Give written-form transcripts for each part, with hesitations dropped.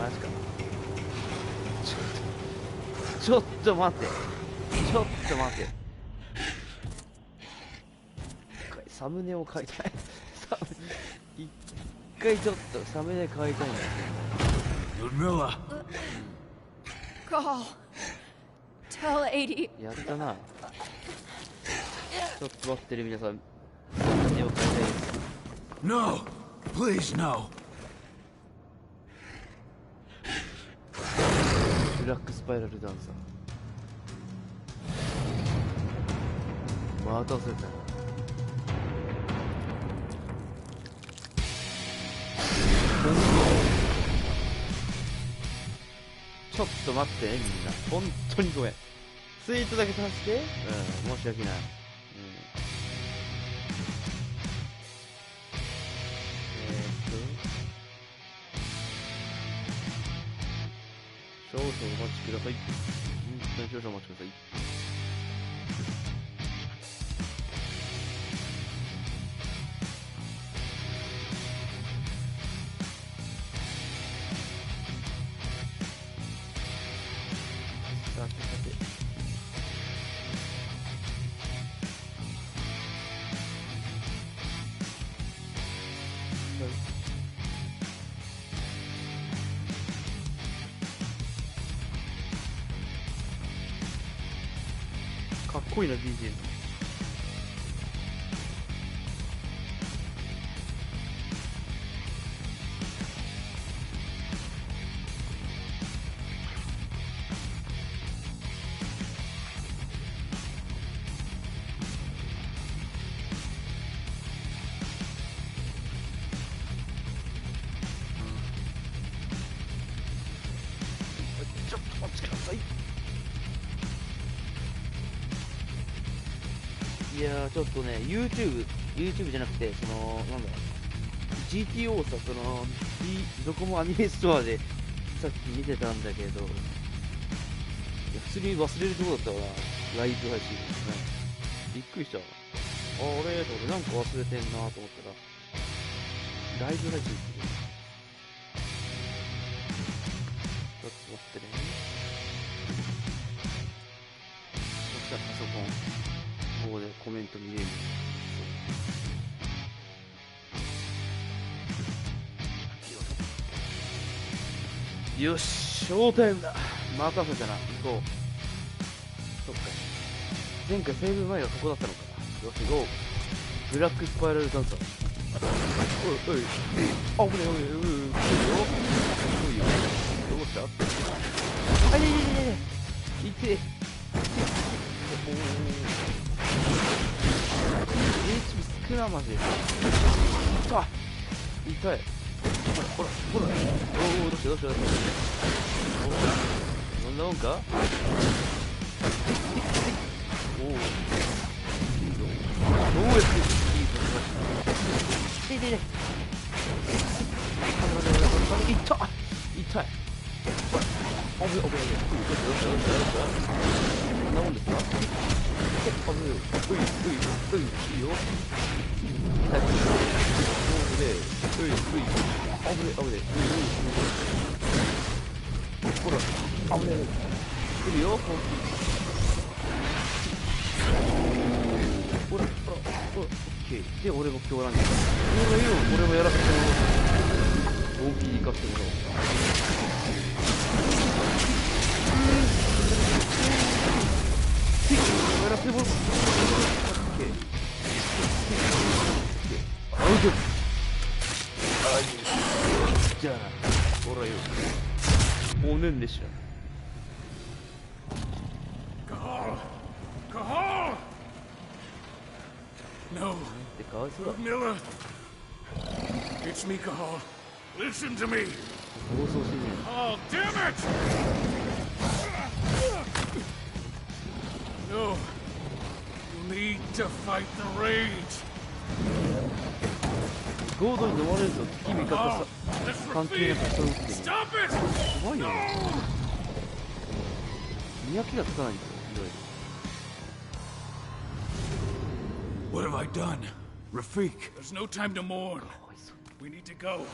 マジか。ちょっと待って。ちょっと待って。サムネを買いたい。一回ちょっとサムネ買いたいんだけど。やったな。ちょっと待ってる皆さん。サムネを買いたいです。No, please no. ブラックスパイラルダンサー。また忘れた。ちょっと待ってね、みんな。本当にごめん。ツイートだけ足して。申し訳ない。少々お待ちください。本当に少々お待ちください。さてさて。かっこいいな DJ。ちょっとお待ちください。いやー、ちょっとね、YouTube じゃなくて、その、なんだ、GTO さ、その、ドコモアニメストアでさっき見てたんだけど、いや普通に忘れるとこだったわ、ライブ配信。びっくりした。あれと思って、なんか忘れてんなと思ったら、ライブ配信って。ちょっと待ってね。そしたらパソコン。ここでコメント見れる。よし、ショータイムだ。待たせたな。行こう。そっか。前回セーブ前がここだったのか。よし、ゴー。ブラックスパイラルダンサー。おい、おい。あ、危ねえ、おい、おい、おい、おい、おい、どうした？あ、いやいやいやいや。いて。HP 少なマジで。痛い。ほら。おお、どうした。どんなもんか。おお。どうやっていいとしました。痛い。ほら。危ない。どうしたこんなもんですか。いいよ。危ね。ほら、危ね。来るよ、ほら、オッケー。で、俺も今日なんだ。俺もやらせてもらおう。大きい行かせてもらおう。やらせてもらおう。オッケー。アウト。じゃあな、ほらよ。おねんでしょ。No, Miller. It's me, Cahal. Listen to me. Oh, damn it! No, you need to fight the rage. ゴードに飲まれると敵味方さ関係なくさ打ってる。すごいよね。見分けがつかないんだよ、いわゆる。What have I done? Rafik. There's no time to mourn. We need to go.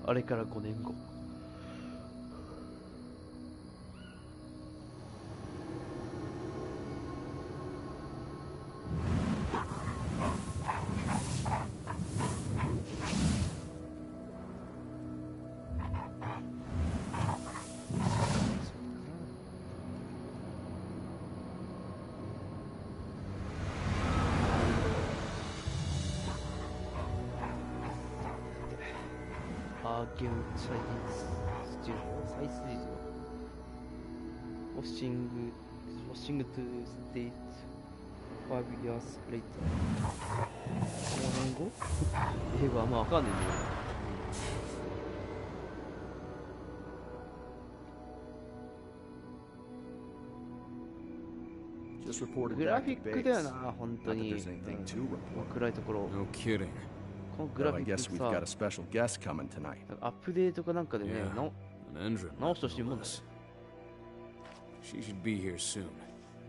あれから5年後。ゲーム再生リスト。ウォッシングトゥステイト5 years later。5年後英語はあんまわかんないんだよ。グラフィックだよな、本当に。暗いところ。No kidding. このグラフィックさ、アップデートかなんかでね、直してほしいもんだ。She should be here soon.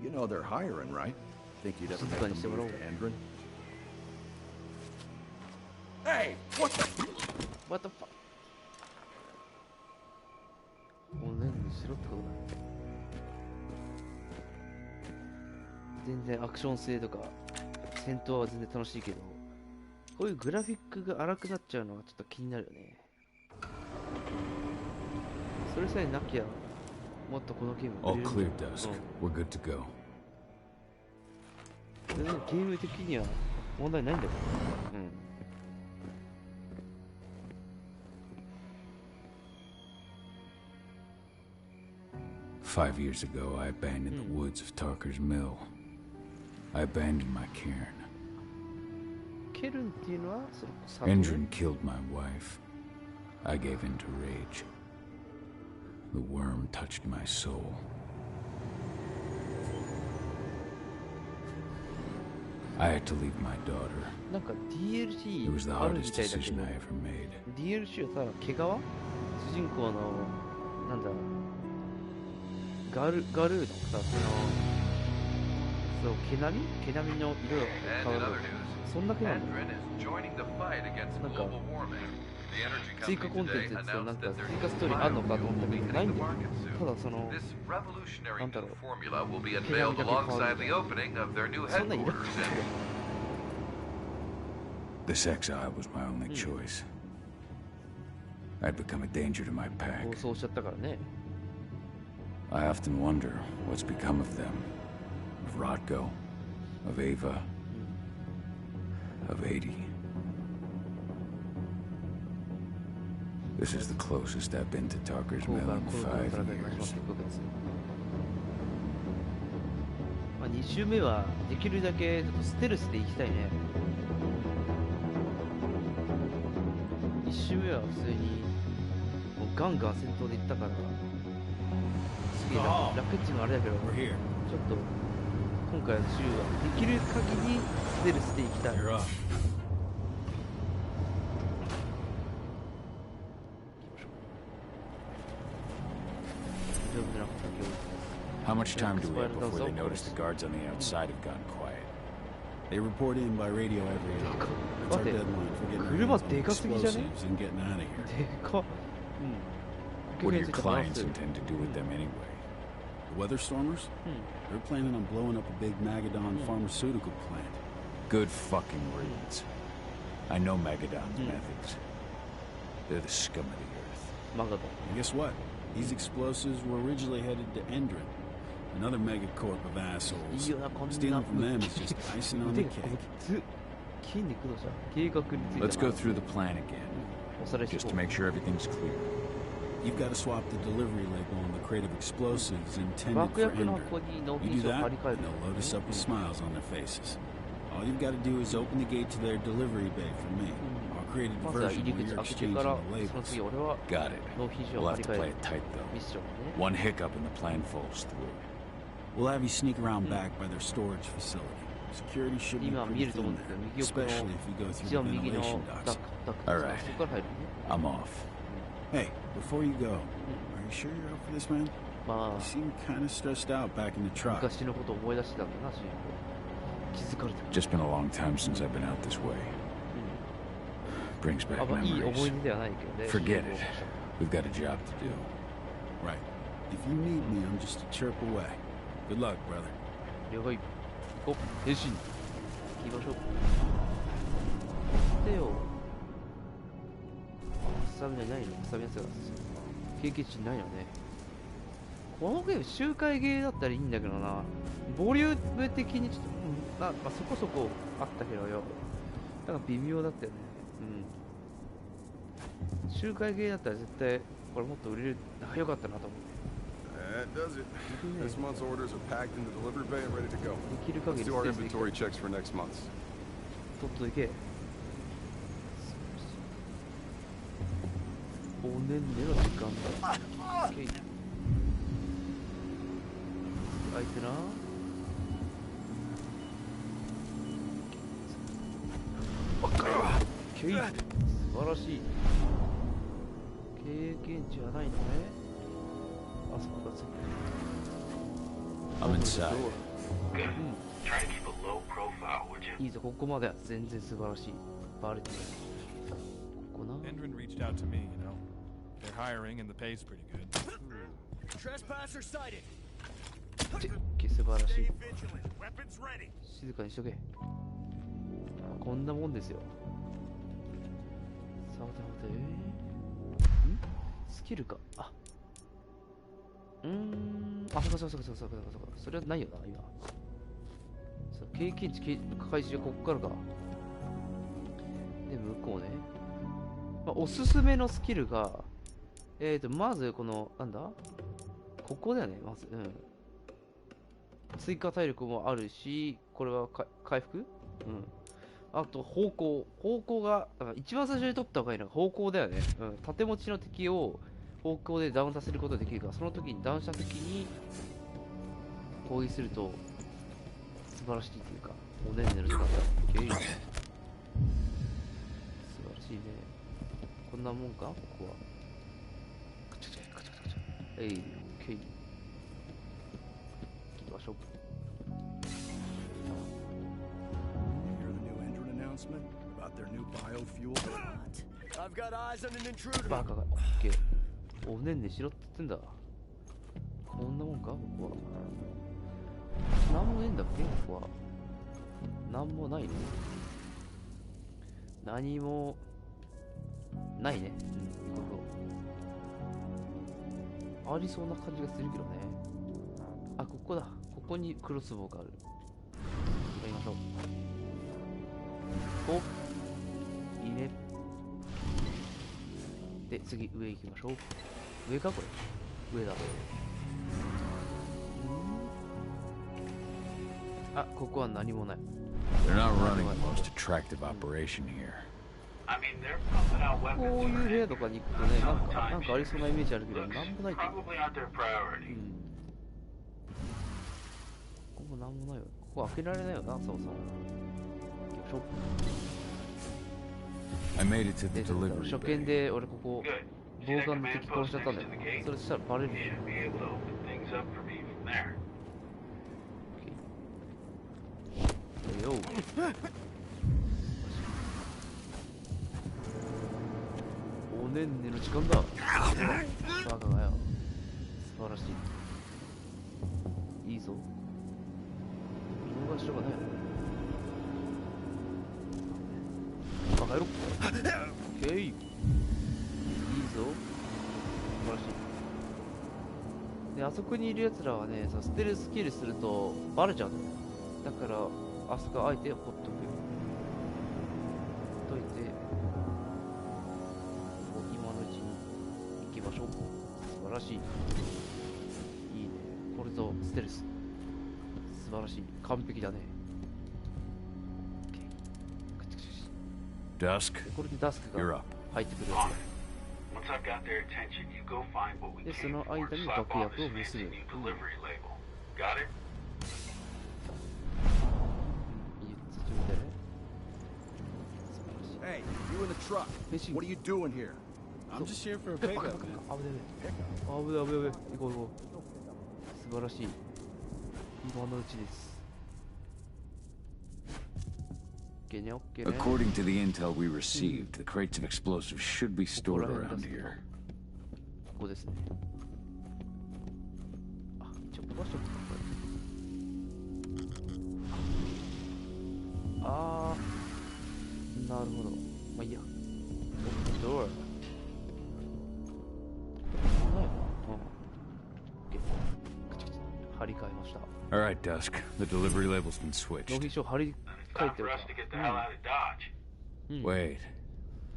You know they're hiring, right? Think you'd ever make the move to Endron? Hey, what the? What the fuck? もう何にしろってことだ。全然アクション性とか戦闘は全然楽しいけど、こういうグラフィックが荒くなっちゃうのはちょっと気になるよね。それさえなきゃもっとこのゲーム All clear, Dusk. We're good to go. ゲーム的には問題ないんだけど。5 years ago, I abandoned the woods of Tarker's Mill. I abandoned my cairn. ケルンっていうのはその Endron killed my wife. I gave in to rage. The worm touched my soul. I had to leave my daughter. なんか DLC It was the あるみ hardest たいだけ decision ど I ever made. DLC はさ、毛皮主人公のなんだガルーのさ、そう毛並みの色が変わる。そんな毛なんだよ。なんか追加コンテンツってなんか追加ストーリーあんのかと思ったけどないんだよ。ただそのなんだろう毛並みだけ変わる。そんなにいらない。This exile was my only choice. I'd become a danger to my pack. 暴走しちゃったからね。I often wonder what's become of them. Of Rodko, of Ava, of 80. This is the closest I've been to Tarker's Mill in 5 years. まあ2周目はできるだけちょっとステルスで行きたいね。1周目は普通にもうガンガン戦闘で行ったからすげえ楽っていうのはあれだけど、ちょっと今回の週はできる限りステルスで行きたい。How much time do we have before they notice the guards on the outside have gone quiet? They report in by radio every hour. That's our deadline for getting explosives and getting out of here. でかっ。What do your clients intend to do with them anyway? The Weatherstormers? They're planning on blowing up a big Magadon pharmaceutical plant. Good fucking riddance. I know Magadon's methods. They're the scum of the earth. Magadon. And guess what? These explosives were originally headed to Endron, another megacorp of assholes. Stealing from them is just icing on the cake. Let's go through the plan again, just to make sure everything's clear. You've got to swap the delivery label on the crate of explosives intended for Endron. You do that, and they'll load us up with smiles on their faces. All you've got to do is open the gate to their delivery bay for me. I'll create a version where you're exchanging the labels. Got it. We'll have to play it tight, though. One hiccup and the plan falls through. We'll have you sneak around back by their storage facility. Security should be pretty thin there, especially if you go through the ventilation ducts. All right. I'm off. Hey, before you go, are you sure you're up for this, man? You seem kind of stressed out back in the truck. Just been a long time since I've been out this way. Brings あ back んまいい思い memories. 出ではないけどね。 Forget it. We've got a job to do. Right. If you need me, I'm just a chirp away. Good luck, brother. 了解。行こう。変身。行きましょう。でよ。スタミナないの？スタミナ強い。経験値ないのね。このゲーム周回ゲーだったらいいんだけどな。ボリューム的にちょっと、まあそこそこあったけどよ。なんか微妙だったよね。うん。周回ゲーだったら絶対これもっと売れる。よかったなと思って。That does it. This month's orders are packed in the delivery bay and ready to go. できる限 Let's り do our ステージできた inventory checks for next month. とっといけ。おねんねの時間だ。オッケー。相手な。オッケー。素晴らしい。経験値はないのね。あそこがついてる。I'm inside. いいぞ、ここまでは全然素晴らしい。バレてる。ここな。 Endrin reached out to me, you know. They're hiring and the pay's pretty good. Trespasser sighted. 素晴らしい。 Stay vigilant. Weapons ready. 静かにしとけ。こんなもんですよ。さてさて。スキルか。あ。あ、そうか。それはないよな、今。そう、経験値開始はこっからか。で、向こうね。まあ、おすすめのスキルが、まず、この、なんだここだよね、まず。追加体力もあるし、これは回復あと、方向が、だから一番最初に取った方がいいのが方向だよね。縦持ちの敵を方向でダウンさせることができるから、その時にダウンした時に攻撃すると素晴らしいというか、おねんねる時間だ。素晴らしいね。こんなもんかここは。カチャカチャ。オッケー。行きましょう。Hear the new Endrin announcement about their new biofuel? I've got eyes on an intruder. バカが。オッケー。おねんねしろって言ってんだ。こんなもんかここは。なんもねえんだっけここは。なんもないね。何もないね。ありそうな感じがするけどね。あ、ここだ。ここにクロスボウがある。やりましょう。お、いいね。で、次、上行きましょう。上かこれ。上だ。あ、ここは何もない。They're not running the most attractive operation here. こういう部屋とかに行くとね、なんかありそうなイメージあるけど、なんもないっていう。ここなんもないよ。ここ開けられないよな、そうそう。行きましょう。I made it to the delivery 初 bay. 見で俺ここ、防弾の敵殺しちゃったんだよ。それしたらバレるよ。よおねんねの時間だ。バカがよ。素晴らしい。いいぞ。見逃しとかないよ。バカやろ。オッケー。いいぞ。素晴らしい。で、あそこにいる奴らはね、ステルスキルするとバレちゃうんだよ。だから、あそこあえてほっとくよ。ほっといて、今のうちに行きましょう。素晴らしい。いいね。これぞステルス。素晴らしい。完璧だね。Dusk, これでダスク you're が up. 入ってくるわけで、その間に爆薬を盗む。Hey, you in the truck. What are you doing here? I'm just here for a pickup, man. 危ない。行こう。素晴らしい。今のうちです。ケーね、オッケーね。 According to the intel we received, the crates of explosives should be stored around here. ここですね。あ、一応飛ばしとくか、これ。あー、なるほど。まあいいや。オープンドア。ないな。うん。オッケー。カチカチ。張り替えました。All right, Dusk. The delivery label's been 納 switched. 品書張り替えてるか。Wait,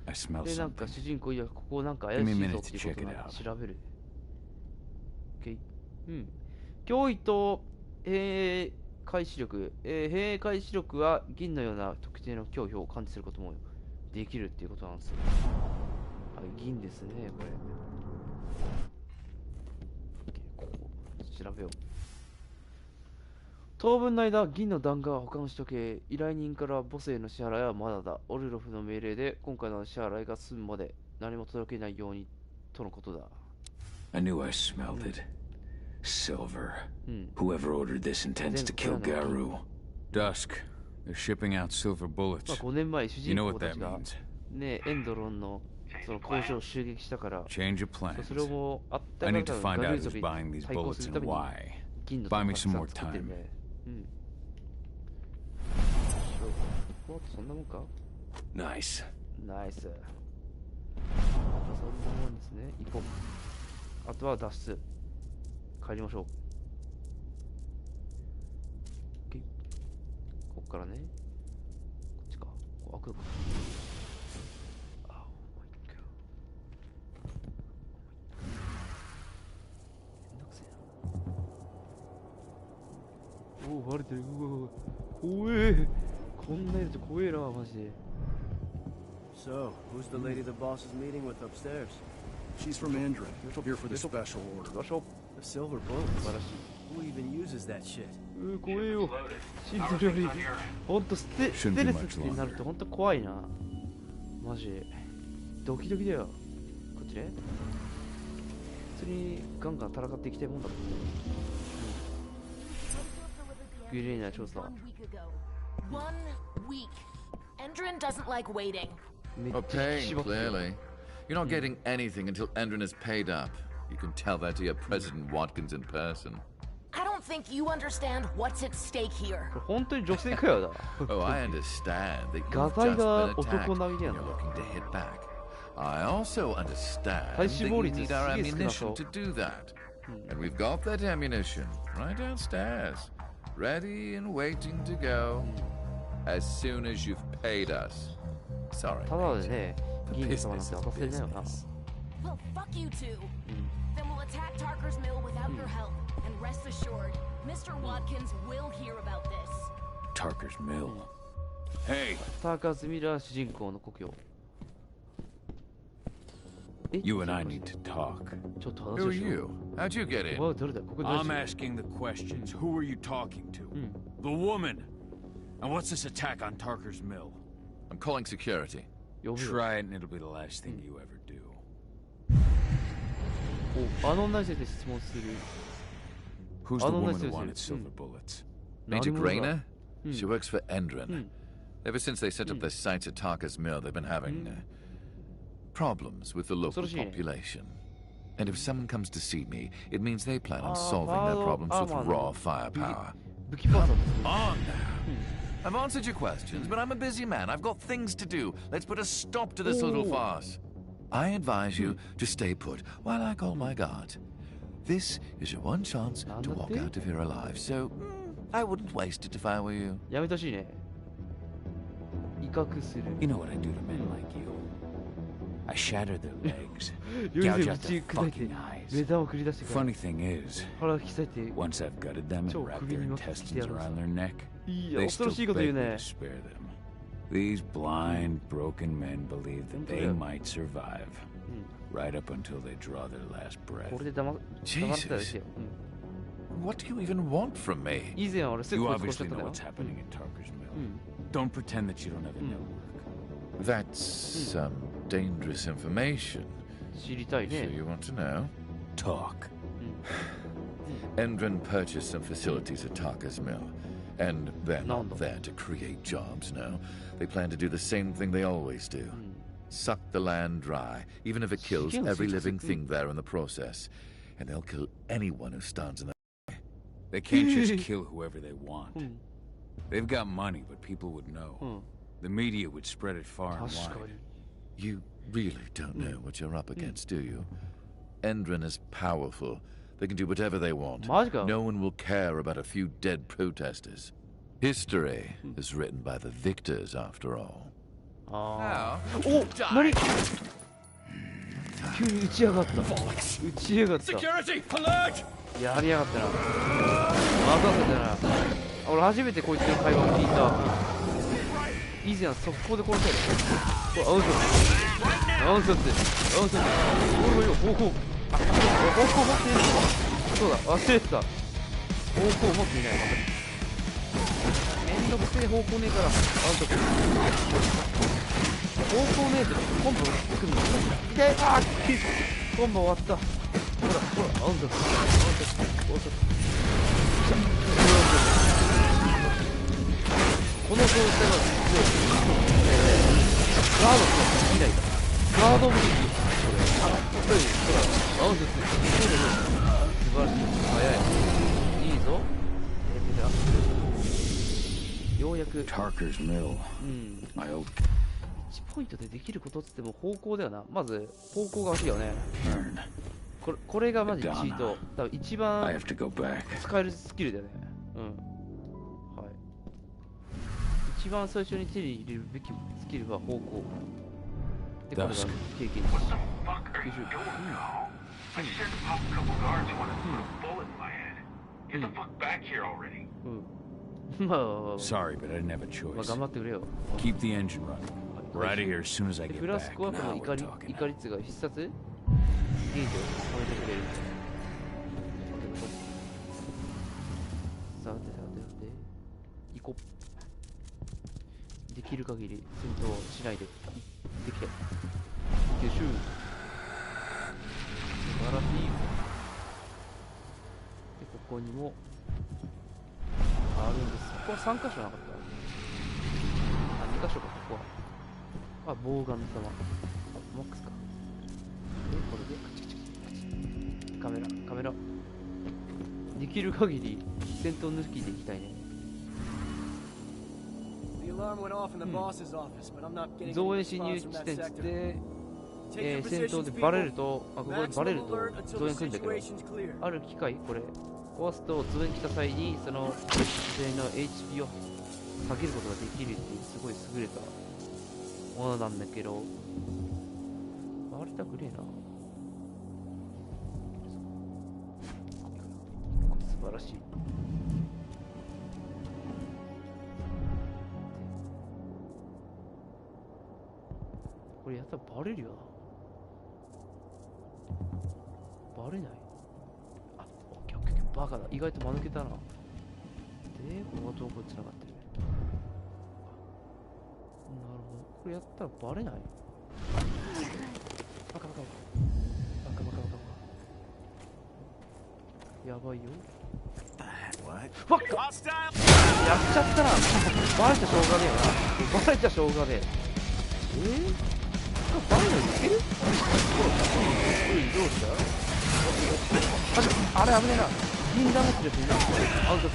I smell で、なんか something. 主人公いや、ここなんか怪しいぞっていうことなんで調べる。OK。うん。脅威と、開始力。閉開始力は銀のような特定の脅威を感知することもできるっていうことなんですよ。はい、銀ですね、これ。OK、ここ、調べよう。当分の間、銀の弾丸は保管しとけ。依頼人から母性の支払いはまだだ。オルロフの命令で、今回の支払いが済むまで何も届けないようにとのことだ。I knew I smelled it. Silver. Whoever ordered this intends to kill Garu. Dusk. They're shipping out silver ま bullets. あ5年前、主 You 人 know 公 what た that ちが、 means. ね、エンドロンのその工場を襲撃したから、 Change of そ plans. れもあったか I ら need to ガ find ル out ーゾ who's ビ buying に these 対抗す bullets るた and めに why. 銀の Buy 弾 me が some more 作ってる time. ね。うん。そんなもんか Nice. ナイス。そんなもんですね。行こう。あとは脱出。帰りましょう。OK。こっからね。こっちか。ここ開くのかな。あ、お前か。めんどくせえな。おお、バレてる。うわ、怖え。こんなやつ怖えな、マジで。So, who's the lady the boss is meeting with upstairs? She's from Endrin, here for the special order. 場所。 The silver bullet. 素晴らしい。 Who even uses that shit? 怖えよ。シンプルより、ほんとステレスってなるとほんと怖いな。マジ。ドキドキだよ。こっちね。普通にガンガン戦っていきたいもんだもんね。グリーンな調査。 1 week. Endrin doesn't like waiting. Or paying, clearly. You're not getting anything until Endrin is paid up. You can tell that to your President Watkins in person. I don't think you understand what's at stake here. これ本当に女性かよだ。 Oh, I understand that you've 画 just 材 been が attacked 男なぎ and や you're な。 looking to hit back. I also understand 体 that 脂 you 肪率 need す our げえ少なそ ammunition う。 to do that. And we've got that ammunition right downstairs, ready and waiting to go as soon as you've paid us. Sorry. ただでね、 The 銀様なん business て is 渡せねえよな。 business. Well, fuck you two. Then we'll attack Tarker's mill without your help. And rest assured, Mr. Watkins will hear about this. Tarker's Mill. Hey, ターカーズミラー主人公の故郷。え you and I need to talk. ちょっと Who 話 are をしよ you? How'd you get う。お in? 前誰だここ誰 I'm し asking the questions. Who are you talking to? The woman. And what's this attack on Tarker's Mill? I'm calling security. 呼ぶよ。 Try it and it'll be the last thing you ever do. お、あの女について質問する。 Who's the I don't woman who know. wanted silver bullets? Major 何者だ Grainer? She works for Endrin. Ever since they set up their sites at Tarker's Mill, they've been having problems with the local 恐ろしいね。 population. And if someone comes to see me, it means they plan on solving their あ problems with まあ raw firepower. 武器パーソンです。 On now. I've answered your questions, but I'm a busy man. I've got things to do. Let's put a stop to this little farce. I advise you to stay put while I call my guard. This is your one chance to walk out of here alive, so I wouldn't waste it if I were you. やめてほしいね。威嚇する。 You know what I do to men like you? I shatter their legs, より gouge で out 口 their 砕いて fucking 目 eyes. 玉を繰り出してから Funny thing is, 腹引き裂いて once I've gutted them and Cho, wrapped首 their に巻きつけてや intestines るんだ。 around their neck, いや、 they 恐ろ still しいこと言 beg う me ね to。spare them. These blind, broken men believe that they Yeah. might survive, right up until they draw their last breath. これで黙ってただけよ。What do you even want from me? 以前は俺すぐ You こいつ殺しちゃ obviously ったんだ know よ what's。happening at Tarker's Mill. Don't pretend that you don't have a network. That's some dangerous information. 知りたい So ね。 you want to know? Talk. Endrin purchased some facilities at Tarker's Mill, and They're not there to create jobs, no. They plan to do the same thing they always do. Suck the land dry, even if it kills every living thing there in the process. And they'll kill anyone who stands in the way. They can't just kill whoever they want. They've got money, but people would know. The media would spread it far and wide. You really don't know what you're up against, do you? Endron is powerful. They can do whatever they want. No one will care about a few dead protesters. History is written by the victors, after all. お、何？急に打ち上がった。打ち上がった。やりやがったな。任せたな。俺初めてこいつの会話を聞いた。以前は速攻で殺したよ。アウト。アウトって。アウトって。俺もよ、方向。方向持っているのか。そうだ、忘れてた。方向持っていない。めんどくせえ方向ねえから。アウト。方向ねえとコンボ来るの。痛い。あー、コンボ終わった。ほら、ほら、アウト。アウト。アウト。この状態は強い。ガードってできないから。ガードもできる。ほら、アウトって。素晴らしい。早い。いいぞ。ようやく。Tarker's Mill. 1ポイントでできることっつっても方向だよな。まず方向が欲しいよね。これがマジチート。多分一番使えるスキルだよね。はい。一番最初に手に入れるべきスキルは方向。で、これが経験値。Sorry, but I didn't have a choice. 頑張ってくれよ。 Keep the engine running. We're out of here as soon as I get フラ back. スコはこの Now 怒 we're り talking. 怒りっつが必殺ゲージを止めてくれる。さて行こう。できる限り戦闘しないで。できて。よいしょ。素晴らしい。で、ここにもあるんです。ここは3箇所なかった。2箇所か、ここは。あ、ボウガンの弾。マックスか。で、これでカチカチカチ。カメラ。できる限り戦闘抜きでいきたいね。造園侵入地点つって、戦闘でバレると、ここでバレると造園来るんだけど、ある機械、これ、壊すと造園来た際に、その造園の HP を下げることができるっていう、すごい優れたものなんだけど、バレたくねえな。素晴らしい。これやったらバレるよな。バレない。あ、オッケーオッケー。バカだ。意外と間抜けたな。で、ここはどこに繋がってる。なるほど。これやったらバレない。バカ。やばいよ。ファック。やっちゃったな。バレちゃしょうがねえよな。バレちゃしょうがねえ。バレないでいける？どうしたあれ危ねえな。銀ダメってやついない。アウト。素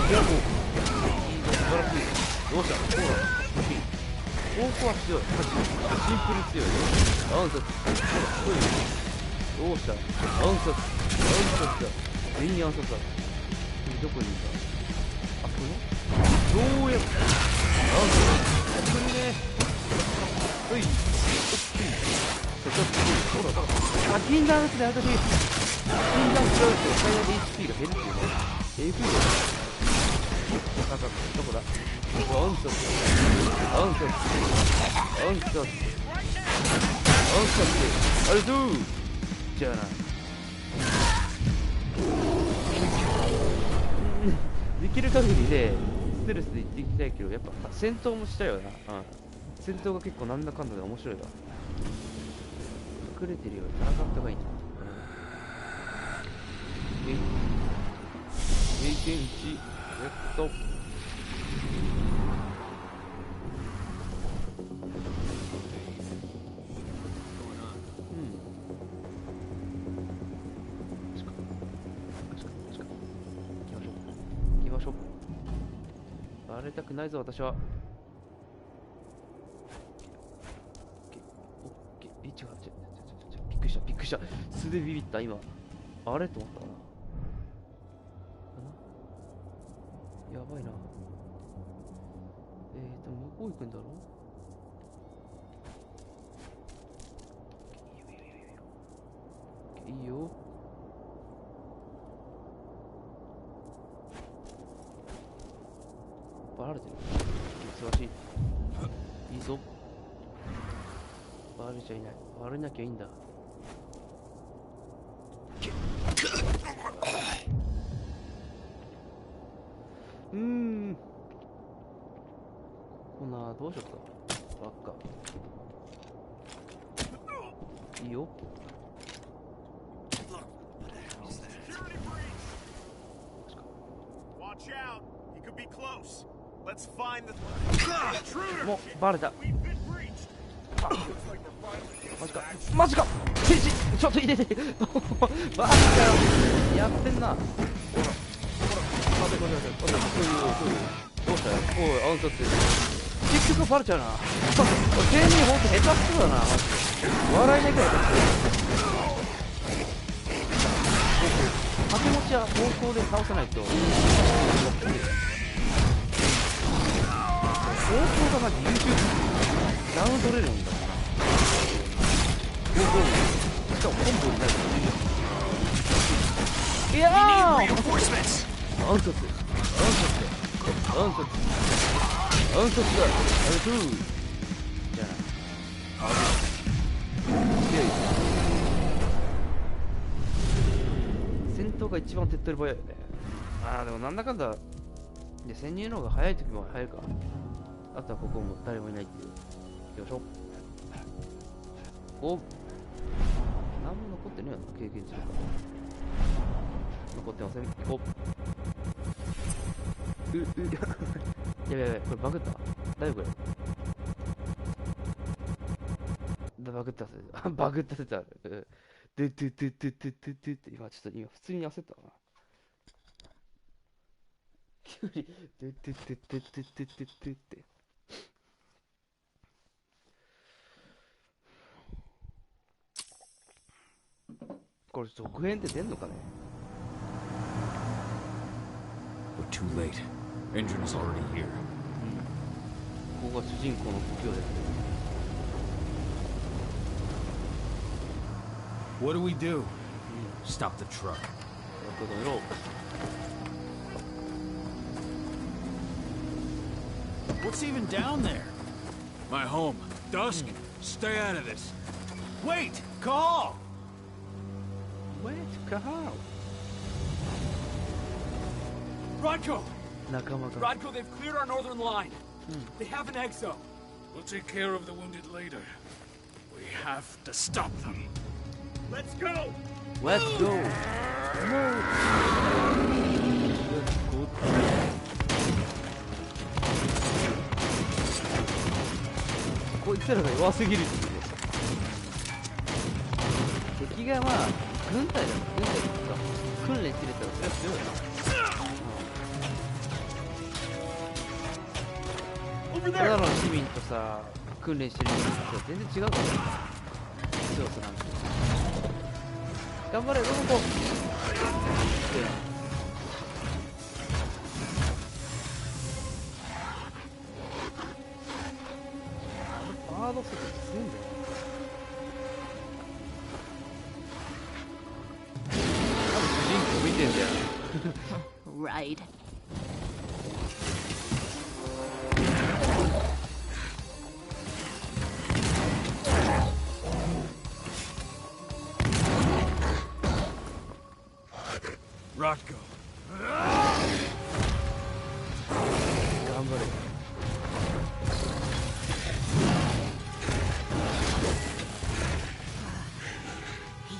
晴らしい。どうしたほら。方向は強い。シンプル強い。アウト。ほら、どうしたアウト。全員アウトだ。どこにいたあ、これどうやってアウト。来るね。ほい。ほら、あ、銀ダメって私。銀ダメ食らうと最大で HP が減るっていうね。AV だよ。どこだアウト。あれどうじゃあな。できる限りでステルスで行っていきたいけど、やっぱ戦闘もしたよな。戦闘が結構なんだかんだで面白いわ。隠れてるより戦った方がいいな。経験値。おうん行きましょう。バレたくないぞ私は。違うびっくりした。素でビビった今。あれと思ったかな。やばいな。向こう行くんだろ。いいよ。バラれてる。素晴らしい。いいぞ。バレちゃいない。バレなきゃいいんだ。こんなどうしよっか。ばっか。いいよ。もうバレた。マジかちょっと入れてマジかよ。やってんな。ほら待てどうしたよ。おいあんたって結局バレちゃうな。店員ほんと下手くそだな。笑えないくらい下手くそ。掛け持ちは方向で倒さないと。方向がまず YouTube ダウン取れるんだ。しかもコンボになる。いやーアンサスだ。じゃあ戦闘が一番手っ取り早いよね。でもなんだかんだで潜入の方が早い時も早いか。あとはここも誰もいないっていう。よいしょ。お、何も残ってねえよな、経験値が。残ってません。おやべ、これバグった。大丈夫これ。バグったせい。バグったせいある。今ちょっと今普通に焦ったな。急にって。これ続編って出んのかね。 We're too late. Engine is already here. ここが主人公の故郷です。 What do we do? Stop the truck. What's even down there? My home. Dusk, stay out of this. Wait! Call! Wait, Kahal. Rodko! Nakamaka. Rodko, they've cleared our northern line. They have an exo. We'll take care of the wounded later. We have to stop them. Let's go! Let's go! No! こいつらが弱すぎるっていう。敵がまあ軍隊だから軍隊とか訓練してるったらそれは強いな。ただの市民とさ訓練してる人と全然違うから強さなんて。頑張れロボコ。バード速度強いんだよ。多分主人公見てんだよ。Right. Rodko. 頑張れ。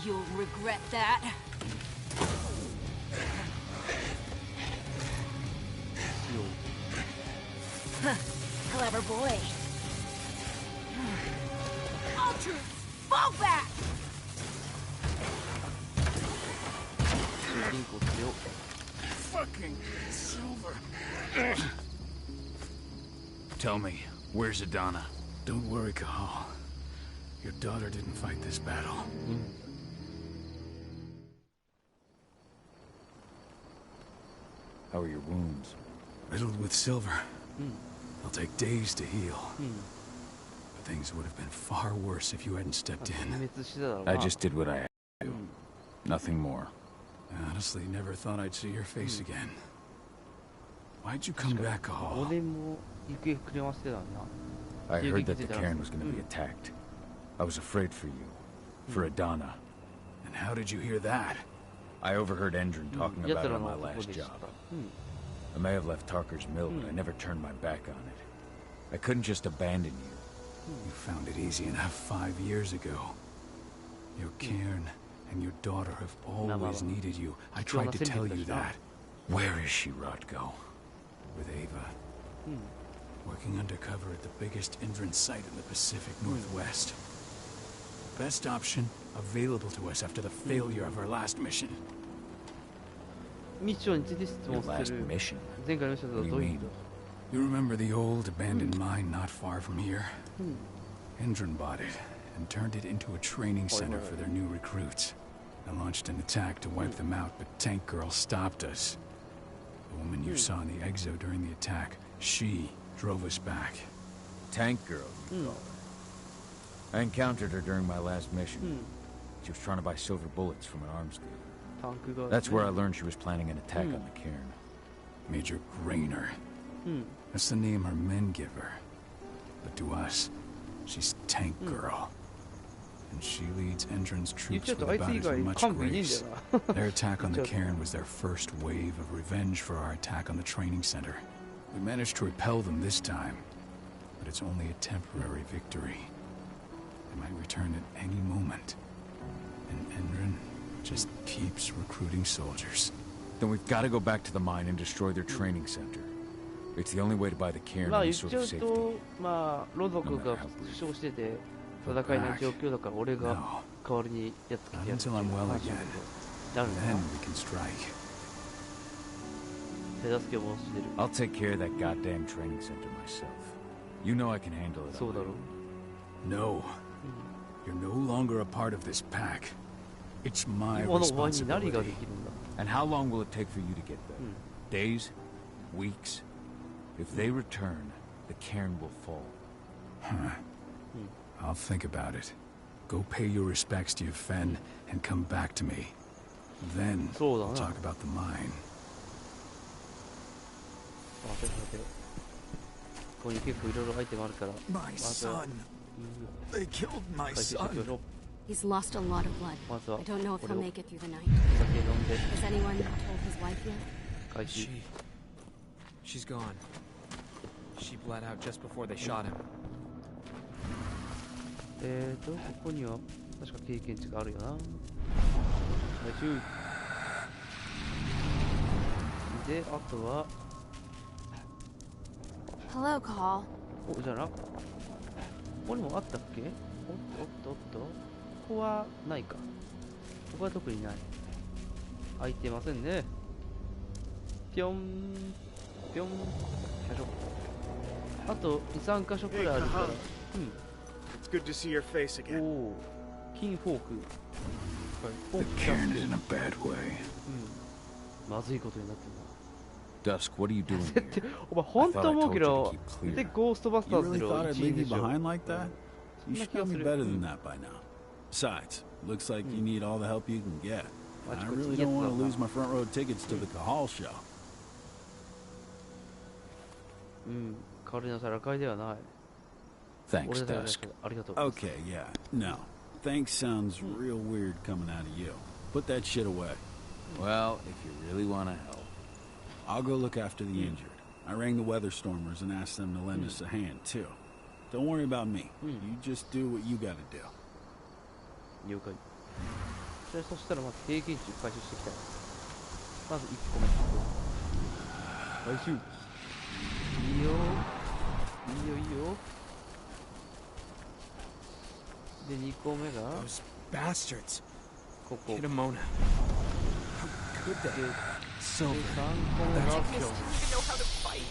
You'll regret that. clever boy. Ultra, fall back! Fucking Silver. Tell me, where's Adana? Don't worry, Cahal. Your daughter didn't fight this battle. How are your wounds? Riddled with silver. They'll take days to heal. But things would have been far worse if you hadn't stepped in. I just did what I had to do. Nothing more. I honestly never thought I'd see your face again. Why'd you come back, Cahal? I heard that the cairn was going to be attacked. I was afraid for you. For Adana. And how did you hear that? I overheard Endron talking about it on my last job. I may have left Tarker's mill, but I never turned my back on it. I couldn't just abandon you. You found it easy enough 5 years ago. Your cairn and your daughter have always needed you. I tried to tell you that. Where is she, Rodko? With Ava. Working undercover at the biggest Endron site in the Pacific Northwest. Best option available to us after the failure of our last mission. Your last mission? What do you mean? You remember the old abandoned mine not far from here? Endron bought it and turned it into a training center for their new recruits. I launched an attack to wipe them out, but Tank Girl stopped us. The woman you saw in the exo during the attack, she drove us back. Tank Girl, you call her. I encountered her during my last mission. She was trying to buy silver bullets from an arms dealer. That's where I learned she was planning an attack on the cairn. Major Grainer. That's the name her men give her. But to us, she's Tank Girl. And she leads Endron's troops with about as much grace. Their attack on the cairn was their first wave of revenge for our attack on the training center. We managed to repel them this time, but it's only a temporary victory. They might return at any moment. And Endron just keeps recruiting soldiers. Then we've got to go back to the mine and destroy their training center. It's the only way to buy the cairn any sort of safety. No matter how brief. Not until I'm well again. Then we can strike. I'll take care of that goddamn training center myself. You know I can handle it. No. You're no longer a part of this pack. It's my responsibility. And how long will it take for you to get there? Days? Weeks? If they return, the cairn will fall. I'll think about it. Go pay your respects to your Fen and come back to me. Then we'll talk about the mine. My son. They killed my son. He's lost a lot of blood. I don't know if he'll make it through the night. Has anyone told his wife yet? She's gone. She bled out just before they shot him. ここには確か経験値があるよな。で、あとは Hello, Call. お、じゃあな。ここにもあったっけ？おっと。ここはないか。ここは特にない。開いてませんね。ぴょん。しましょう。あと2、3箇所くらいあるから。It's good to see your face again. おお。金フォーク。The cairn is in a bad way. まずいことになってるな。Dusk, what are you doing here? お前本当思うけど、でゴーストバスターズで You really thought I'd leave you behind like that? You should know me better than that by now. Besides, looks like you need all the help you can get. I really don't want to lose my front row tickets to the Cahal show. 代わりなさらかいではない。 Thanks, Dusk. Okay, yeah. No. Thanks sounds real weird coming out of you. Put that shit away. Well, if you really want to help. I'll go look after the injured. I rang the Weatherstormers and asked them to lend us a hand, too. Don't worry about me. You just do what you gotta do. 了解。そしたらまず経験値を回収していきたい。まず1個目。回収。いいよ。よいいよ。で、2個目が Those bastards. ここ。 Kitamona. How could they? So 3個目が Agnes didn't even know how to fight.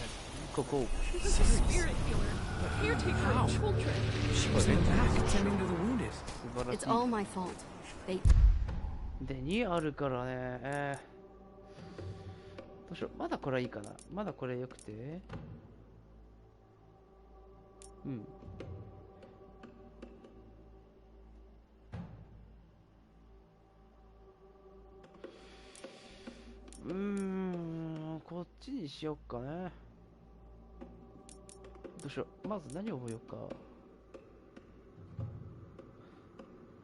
ここ。 She was a spirit healer, a caretaker of children. she was in back attending to the wounded. 素晴らし It's い。 all my fault. They で、2あるからね。どうしよう。まだこれはいいかな。まだこれ良くて。うん。こっちにしよっかね。どうしよう。まず何を覚えようか。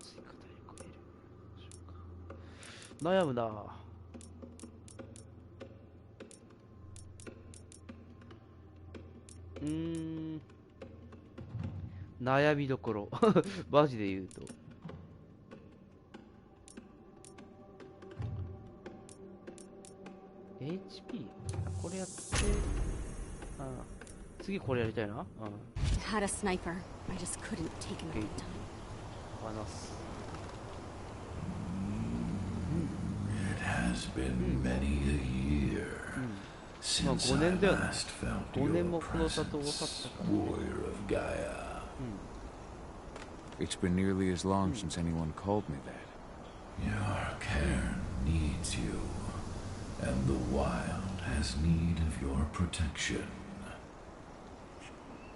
追加体力を入れる。どうしようか。悩むな。悩みどころ。マジで言うと。HP? これやって、次これやりたいな。had a sniper. I just couldn't take him at the time. 話す。It has been many a year since I last felt your presence, warrior of Gaia. It's been nearly as long since anyone called me that. Your cairn needs you, and the wild has need of your protection.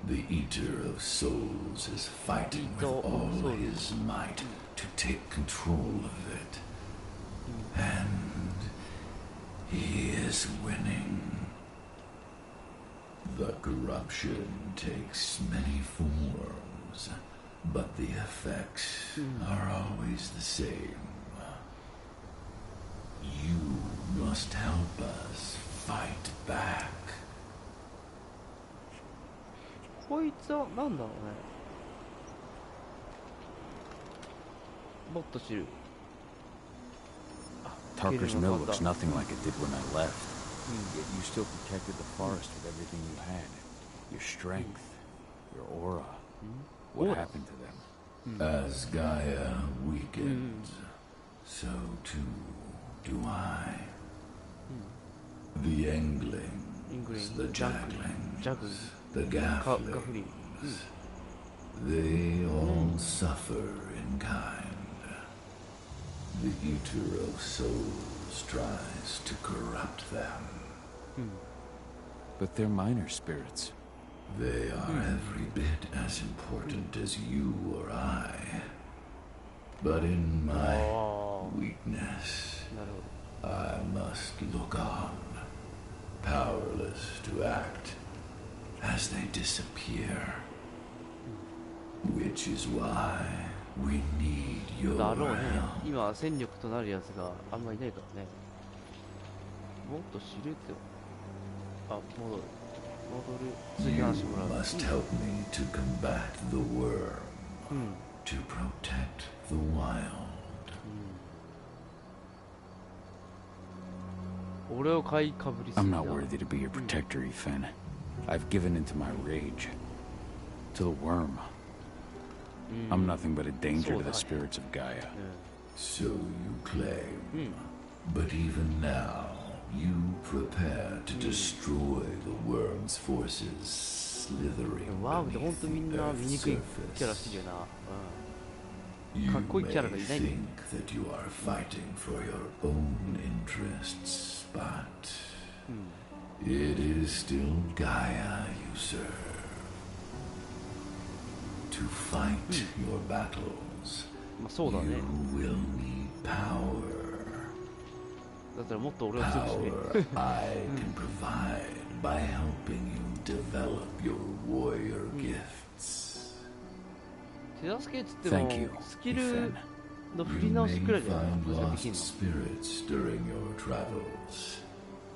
The Eater of Souls is fighting with all his might to take control of it. And he is winning. The corruption takes many forms, but the effects are always the same. You must help us fight back. こいつはなんだろうね。もっと知る。Tarker's mill looks nothing like it did when I left. Yet you still protected the forest with everything you had. Your strength, your aura. What happened to them? As Gaia weakens, so too do I. The Englings, the Jaglings, the Gafflings, they all suffer in kind. The Eater of Souls tries to corrupt them. But they're minor spirits. They are every bit as important as you or I. But in my weakness, I must look on, powerless to act as they disappear. Which is why we need your だろうね。 help. 今戦力となるやつがあんまりいないからね。もっと知るって。あ、戻る。次 You 話してもらう。 must help me to combat the worm, to protect the wild. 俺を買いかぶりす I'm ぎだ。 not worthy to be your protector, Ethan. I've given into my rage. To the worm. I'm nothing but a danger to the spirits of Gaia. So you claim. But even now, you prepare to destroy the worm's forces slithering ワームってほん beneath とみん the な Earth's 醜いキャラ好き surface. だよな。You かっこいい may キャラがいないんだよ。 think that you are fighting for your own interests, but it is still Gaia you serve. To fight your battles, まあそうだ you ね。 will need power. だったらもっと俺を強くして。 Power I can provide by helping you develop your warrior gifts. 手助けっつっても Thank you, スキル Ethan. の振 You り直 may しくらいじゃない find それでき lost んの。 spirits during your travels.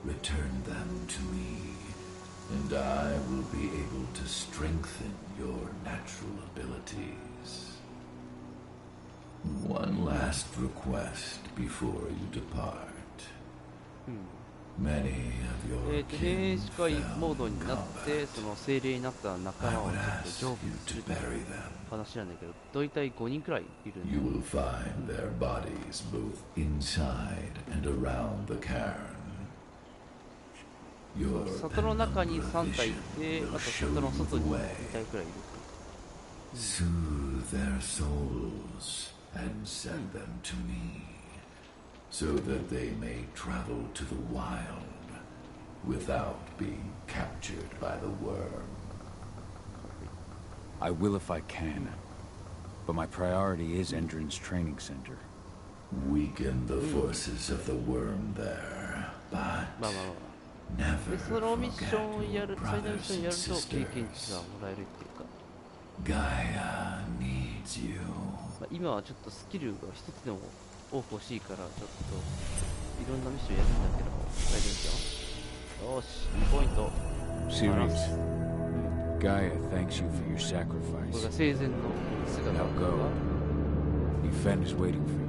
Return them to me, and I will be able to strengthen your natural abilities. One last request before you depart. 電子化モードになってその精霊になった仲間をちょっと常備するという話なんだけど、大体5人くらいいるんで。里の中に3体いて、あと里の外に2体くらいいる。Soothe their souls and send them to me, so that they may travel to the wild without being captured by the worm. I will if I can, but my priority is Endron's training center. Weaken the forces of the worm there, but never forget your brothers and sisters. Gaia needs you. 今はちょっとスキルが一つでも多く欲しいから、ちょっといろんなミッションやるんだけど、大丈夫じゃん。よし、2ポイント。Series. Gaia thanks you for your sacrifice. これが生前の姿 Now go. Defend is waiting for you.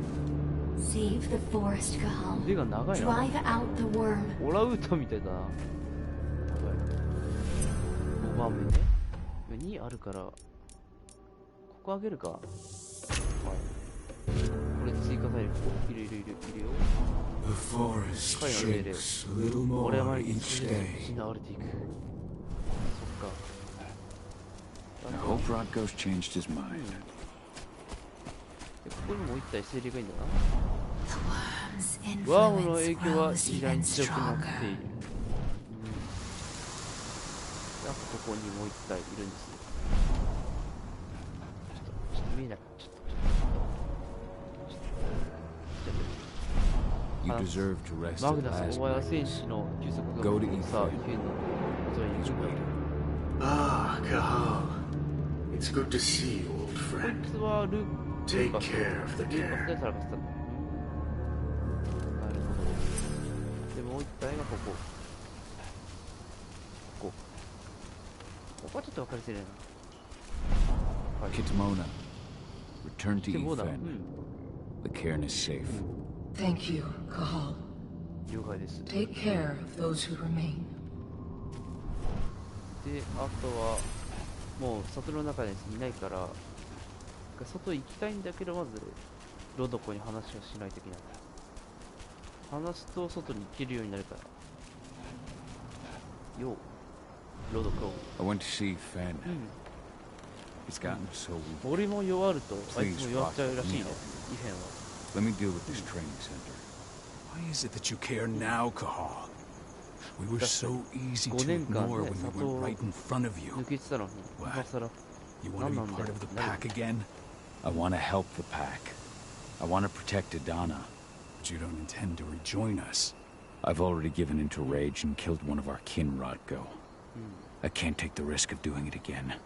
Save the forest, Cahal. 腕が長いな。 Drive out the worm. オラウータみたいだな。5番目ね。2あるから、ここあげるか。はい。これ追加体力。いるよ。貝の命令。俺は毎日失われていく。そっか。I hope Rodgo's changed his mind. ここにもう一体精霊がいいんだな。ワームの影響は次第に強くなっている。ここにもう一体いるんですよ。ちょっと見えない。You deserve to rest マ at グナス、 last. お前は戦士の休息が Go to さあ、異変のことに行くんだ。 Ah, Cahal. It's good to see you, old こ friend. いつはルー Take カス care of the ルーカス care. でさらかしたんだ。なるほど。でもう一体がここ。ここはちょっと分かりづらいな。はい。 Kitamona, return to Kitamona, Ethan. The cairn is safe. Thank you, Cahal. 了解です。 Take care of those who remain. で、あとはもう里の中にいないから、外行きたいんだけど、まずロドコに話をしないといけない。話すと外に行けるようになるから。よう、ロドコ。 I went to see Fen. It's gotten so weak. 俺も弱ると、あいつも弱っちゃうらしいね、異変は。 Let me deal with this training center. Why is it that you care now, Cahal? We were so easy to ignore when we were right in front of you. What? You want to be part of the pack again? I want to help the pack. I want to protect Adana. But you don't intend to rejoin us. I've already given into rage and killed one of our kin, Rodgo. I can't take the risk of doing it again.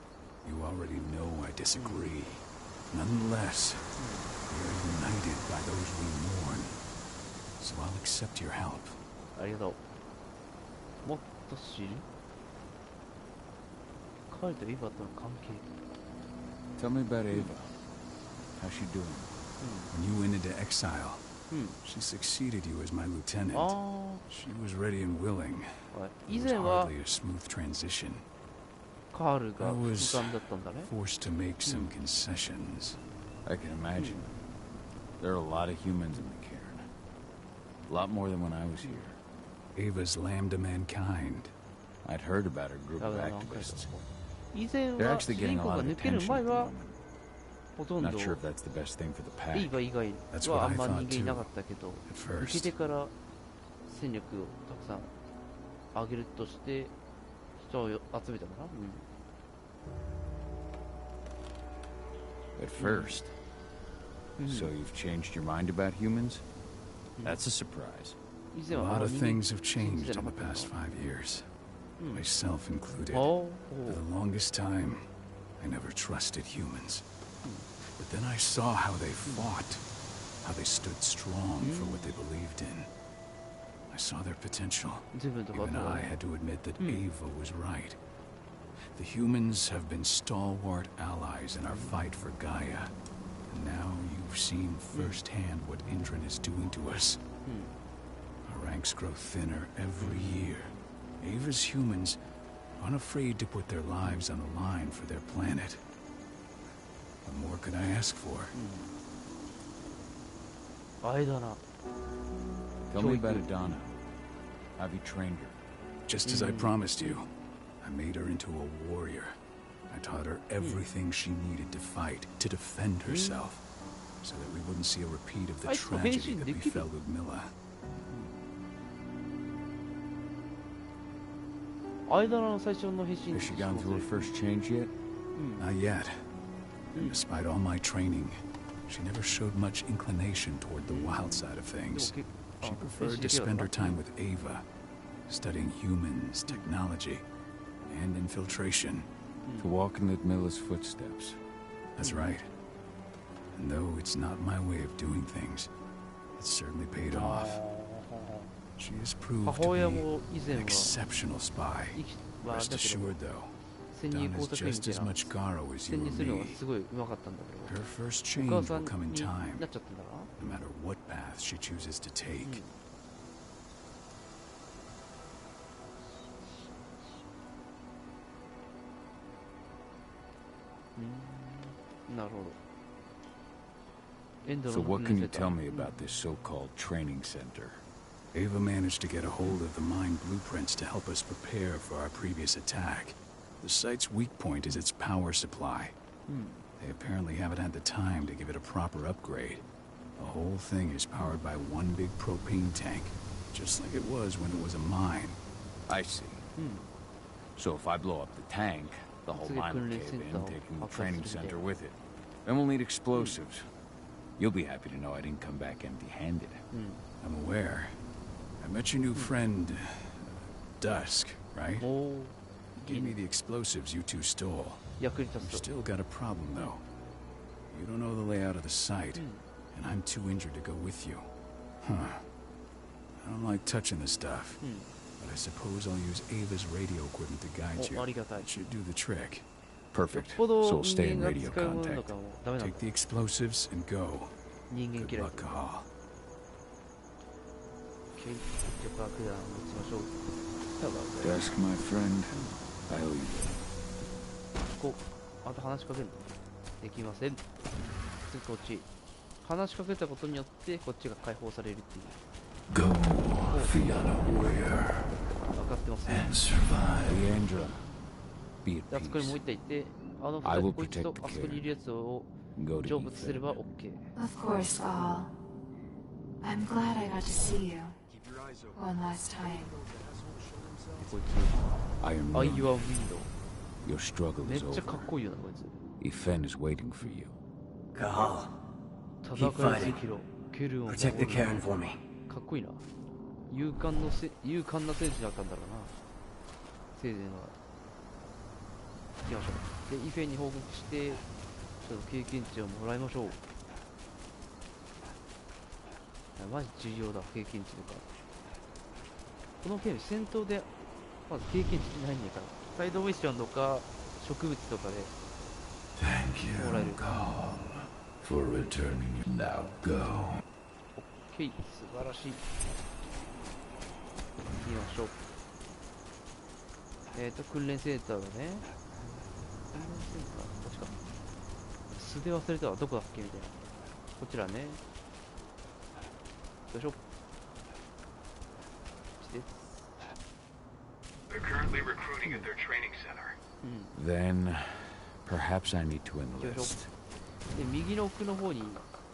You already know I disagree. Nonetheless, we are united by those we mourn. So I'll accept your help. ありがとう。もっと知る？彼とエヴァとの関係。 Tell me about Ava. How's she doing? When you went into exile, she succeeded you as my lieutenant. She was ready and willing. It was hardly a smooth transition. I was forced to make some concessions. I can imagine. There are a lot of humans in the cairn. A lot more than when I was here. Ava's lamb to mankind. I'd heard about her group of activists. They're actually getting a lot of attention at the moment. Not sure if that's the best thing for the pack. That's what I thought too, at first. At first. So you've changed your mind about humans? That's a surprise. A lot of things have changed in the past 5 years. Myself included. For the longest time, I never trusted humans. But then I saw how they fought, how they stood strong for what they believed in. I saw their potential. Even I had to admit that Ava was right. The humans have been stalwart allies in our fight for Gaia. And now you've seen firsthand what Endron is doing to us. Our ranks grow thinner every year. Ava's humans aren't afraid to put their lives on the line for their planet. What more could I ask for? Tell me about Adana. Have you trained her? Just as I promised you, I made her into a warrior. I taught her everything she needed to fight, to defend herself, so that we wouldn't see a repeat of the tragedy that befell Ludmilla. Has she gone through her first change yet? Not yet. And despite all my training, she never showed much inclination toward the wild side of things. She preferred to spend her time with Ava, studying humans, technology, and infiltration. To walk in Ludmilla's footsteps. That's right. And though it's not my way of doing things, it's certainly paid off. She has proved to be an exceptional spy. Rest assured, though, Don is just as much Garo as you or me. Her first change will come in time, no matter what path she chooses to take. So what can you tell me about this so-called training center? Ava managed to get a hold of the mine blueprints to help us prepare for our previous attack. The site's weak point is its power supply. They apparently haven't had the time to give it a proper upgrade. The whole thing is powered by one big propane tank, just like it was when it was a mine. I see. So if I blow up the tank, the whole mine will cave in, taking the training center with it. Then we'll need explosives. You'll be happy to know I didn't come back empty-handed. I'm aware. I met your new friend, Dusk, right? He gave me the explosives you two stole. You've still got a problem, though. You don't know the layout of the site, and I'm too injured to go with you. I don't like touching the stuff, but I suppose I'll use Ava's radio equipment to guide you. It should do the trick. Perfect. So we'll stay in radio contact. Take the explosives and go. Good luck, Cahal. Dusk, my friend. I owe you. あと話しかけるのできません。次こっち。話しかけたことによってこっちが解放されるっていう。Go, Fianna warrior. 分かってますね。And survive. Leandra, be at あそこにもう一体いて、あの二人こいつとあそこにいるやつを成仏すれば OK。Of course, Cahal. I'm glad I got to see you. One last time. こいつ。I am Are you a window? Your struggle めっ is ちゃかっ over. こいいよなこいつ。 Ifen is waiting for you. Cahal, 戦 keep い fighting. 続けろ。ケルを守 Protect the る cairn for me. かっこいいな。勇敢な戦士だったんだろうな。せいぜいは。行きましょう。で、イフェンに報告して、ちょっと経験値をもらいましょう。マジ重要だ、経験値とか。このゲーム、戦闘で、まず経験値ないんだから。サイドミッションとか、植物とかで、もらえる。For returning. Now go. OK、素晴らしい。行きましょう。訓練センターだね。訓練センター、確か。素で忘れたわ、どこだっけみたいな。こちらね。よいしょ。They're currently recruiting at their training center. Then, perhaps I need to enlist. で、右の奥の方に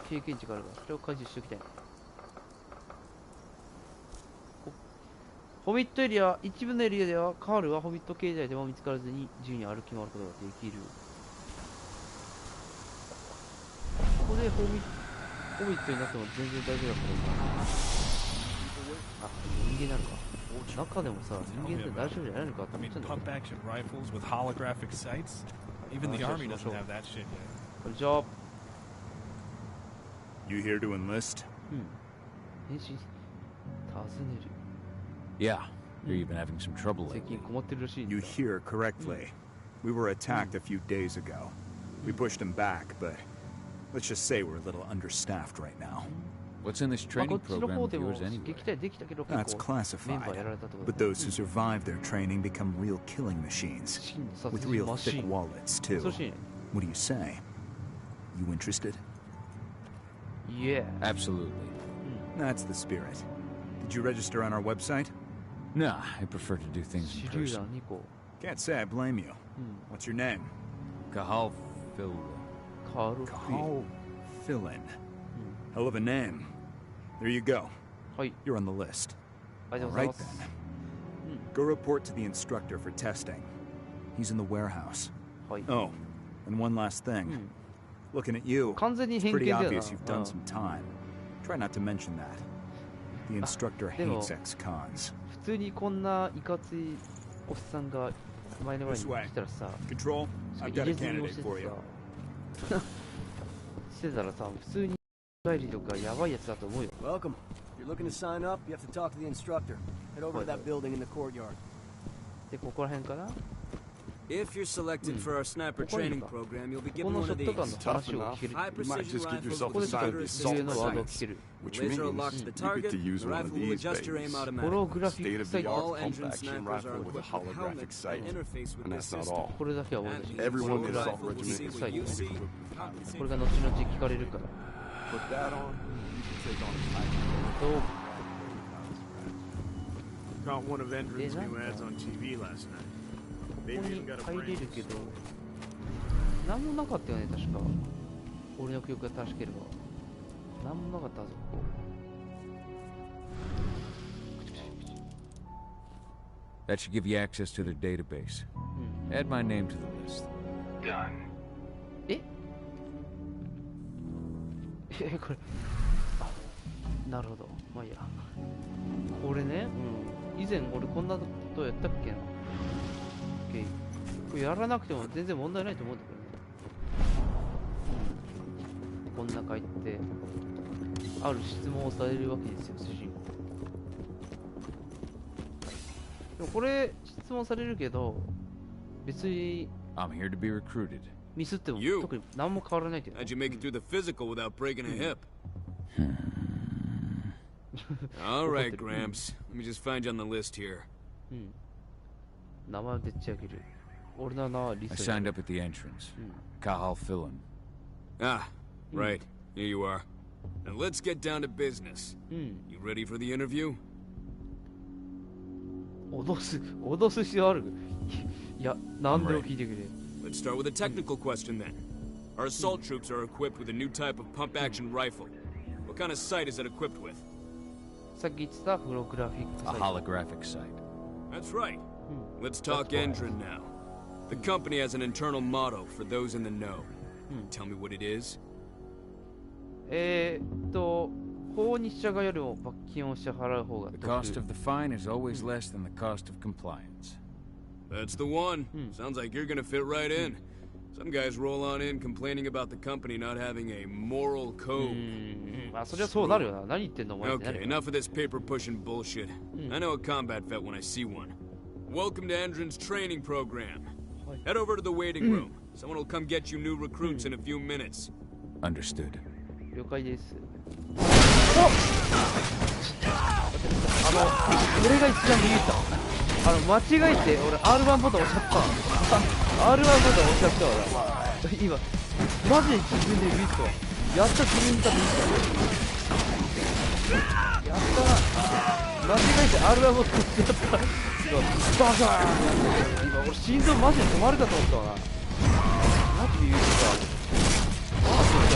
経験値があるから、それを回収しておきたい。ホビットエリア、一部のエリアでは、カールはホビット経済でも見つからずに自由に歩き回ることができる。ここでホビットになっても全然大丈夫だったらいいな。あ、人間なのか。中でもさ、人間って大丈夫じゃないのかって思っちゃうんだけど。pump action rifles with holographic sights? Even the army doesn't have that shit yet. こんにちは。 You here to enlist? 変身、尋ねる。 Yeah, you've been having some trouble 最近 lately. 困ってるらしいんだ。 You hear correctly. We were attacked a few days ago. We pushed them back, but let's just say we're a little understaffed right now. What's in this まあ、こ training っちの program 方 of でも yours anyway? 撃退できたけど That's 結構メンバーやられ classified. たってこと But だ those who survive their training become real killing machines. With real thick wallets, too. What do you say? You interested? Yeah. Absolutely. That's the spirit. Did you register on our website? Nah, I prefer to do things in person. Can't say I blame you. What's your name? Kahal Phil. Kahal Philin. Hell of a name. There you go. You're on the list. All right then. Go report to the instructor for testing. He's in the warehouse. Oh, and one last thing. Looking at you, it's pretty obvious you've done some time. Try not to mention that. The instructor hates ex-cons. 普通にこんないかついおっさんが前の前に来たらさ、Control, I've got a candidate for you. してたらさ、普通に帰りとかやばいやつだと思うよ。Welcome. If you're looking to sign up, you have to talk to the instructor. Head over to that building in the courtyard. で、ここら辺かな。 If you're selected for our sniper training program, you'll be given one of these. Tough enough. High precision rifles with assigned assault sights. Laser will lock to the target. The rifle will adjust your aim automatically. All engine snipers are equipped with helmets and interface with the system. これだけは俺たち。 Everyone will see what you see. これが後々聞かれるから。Put that on. You can take on a Caught one of Endrin's new ads on TV last night. ここに入れるけど、何もなかったよね、確か。俺の記憶が確ければ。何もなかったはず、ここ。That should give you access to their database. Add my name to the list. Done. これ。あ、なるほど。まあいいや。これね、以前俺こんなことやったっけな。これやらなくても全然問題ないと思うんだけどね。こんな書いて、ある質問をされるわけですよ、主人公。でもこれ、質問されるけど、別に、I'm here to be recruited. ミスっても特に何も変わらないけど。How'd you make it through the physical without breaking a hip? All right, Gramps. Let me just find you on the list here. 名前でっち上げる。俺の名はリス I signed up at the entrance. Kahal Philin. Ah, right. Here you are. Now let's get down to business. You ready for the interview? 脅す必要ある？いや、何でも聞いてくれ。Let's start with a technical question then. Our assault troops are equipped with a new type of pump-action rifle. What kind of sight is it equipped with? さっき言ってたホログラフィック A holographic sight. That's right. Let's talk Endrin now. The company has an internal motto for those in the know. Tell me what it is. 法に従うよりも罰金を支払う方が The cost of the fine is always less than the cost of compliance. That's the one. Sounds like you're gonna fit right in. Some guys roll on in complaining about the company not having a moral code. まあそりゃそうなるよな。何言ってんのお前ってなる Okay, よ。 enough of this paper pushing bullshit. I know a combat vet when I see one. Welcome to Endrin's training program. Head over to the waiting room. Someone will come get you new recruits in a few minutes. Understood. 了解です。俺が一番ビビった。間違えて俺 R1 ボタン押しちゃった。R1 ボタン押しちゃったわ。今マジで自分でビビったわ。やった自分だビビった。やったな。間違えて R1 ボタン押しちゃった。バカーン。今俺心臓マジで止まるかと思ったわな。マジでビビった。マジで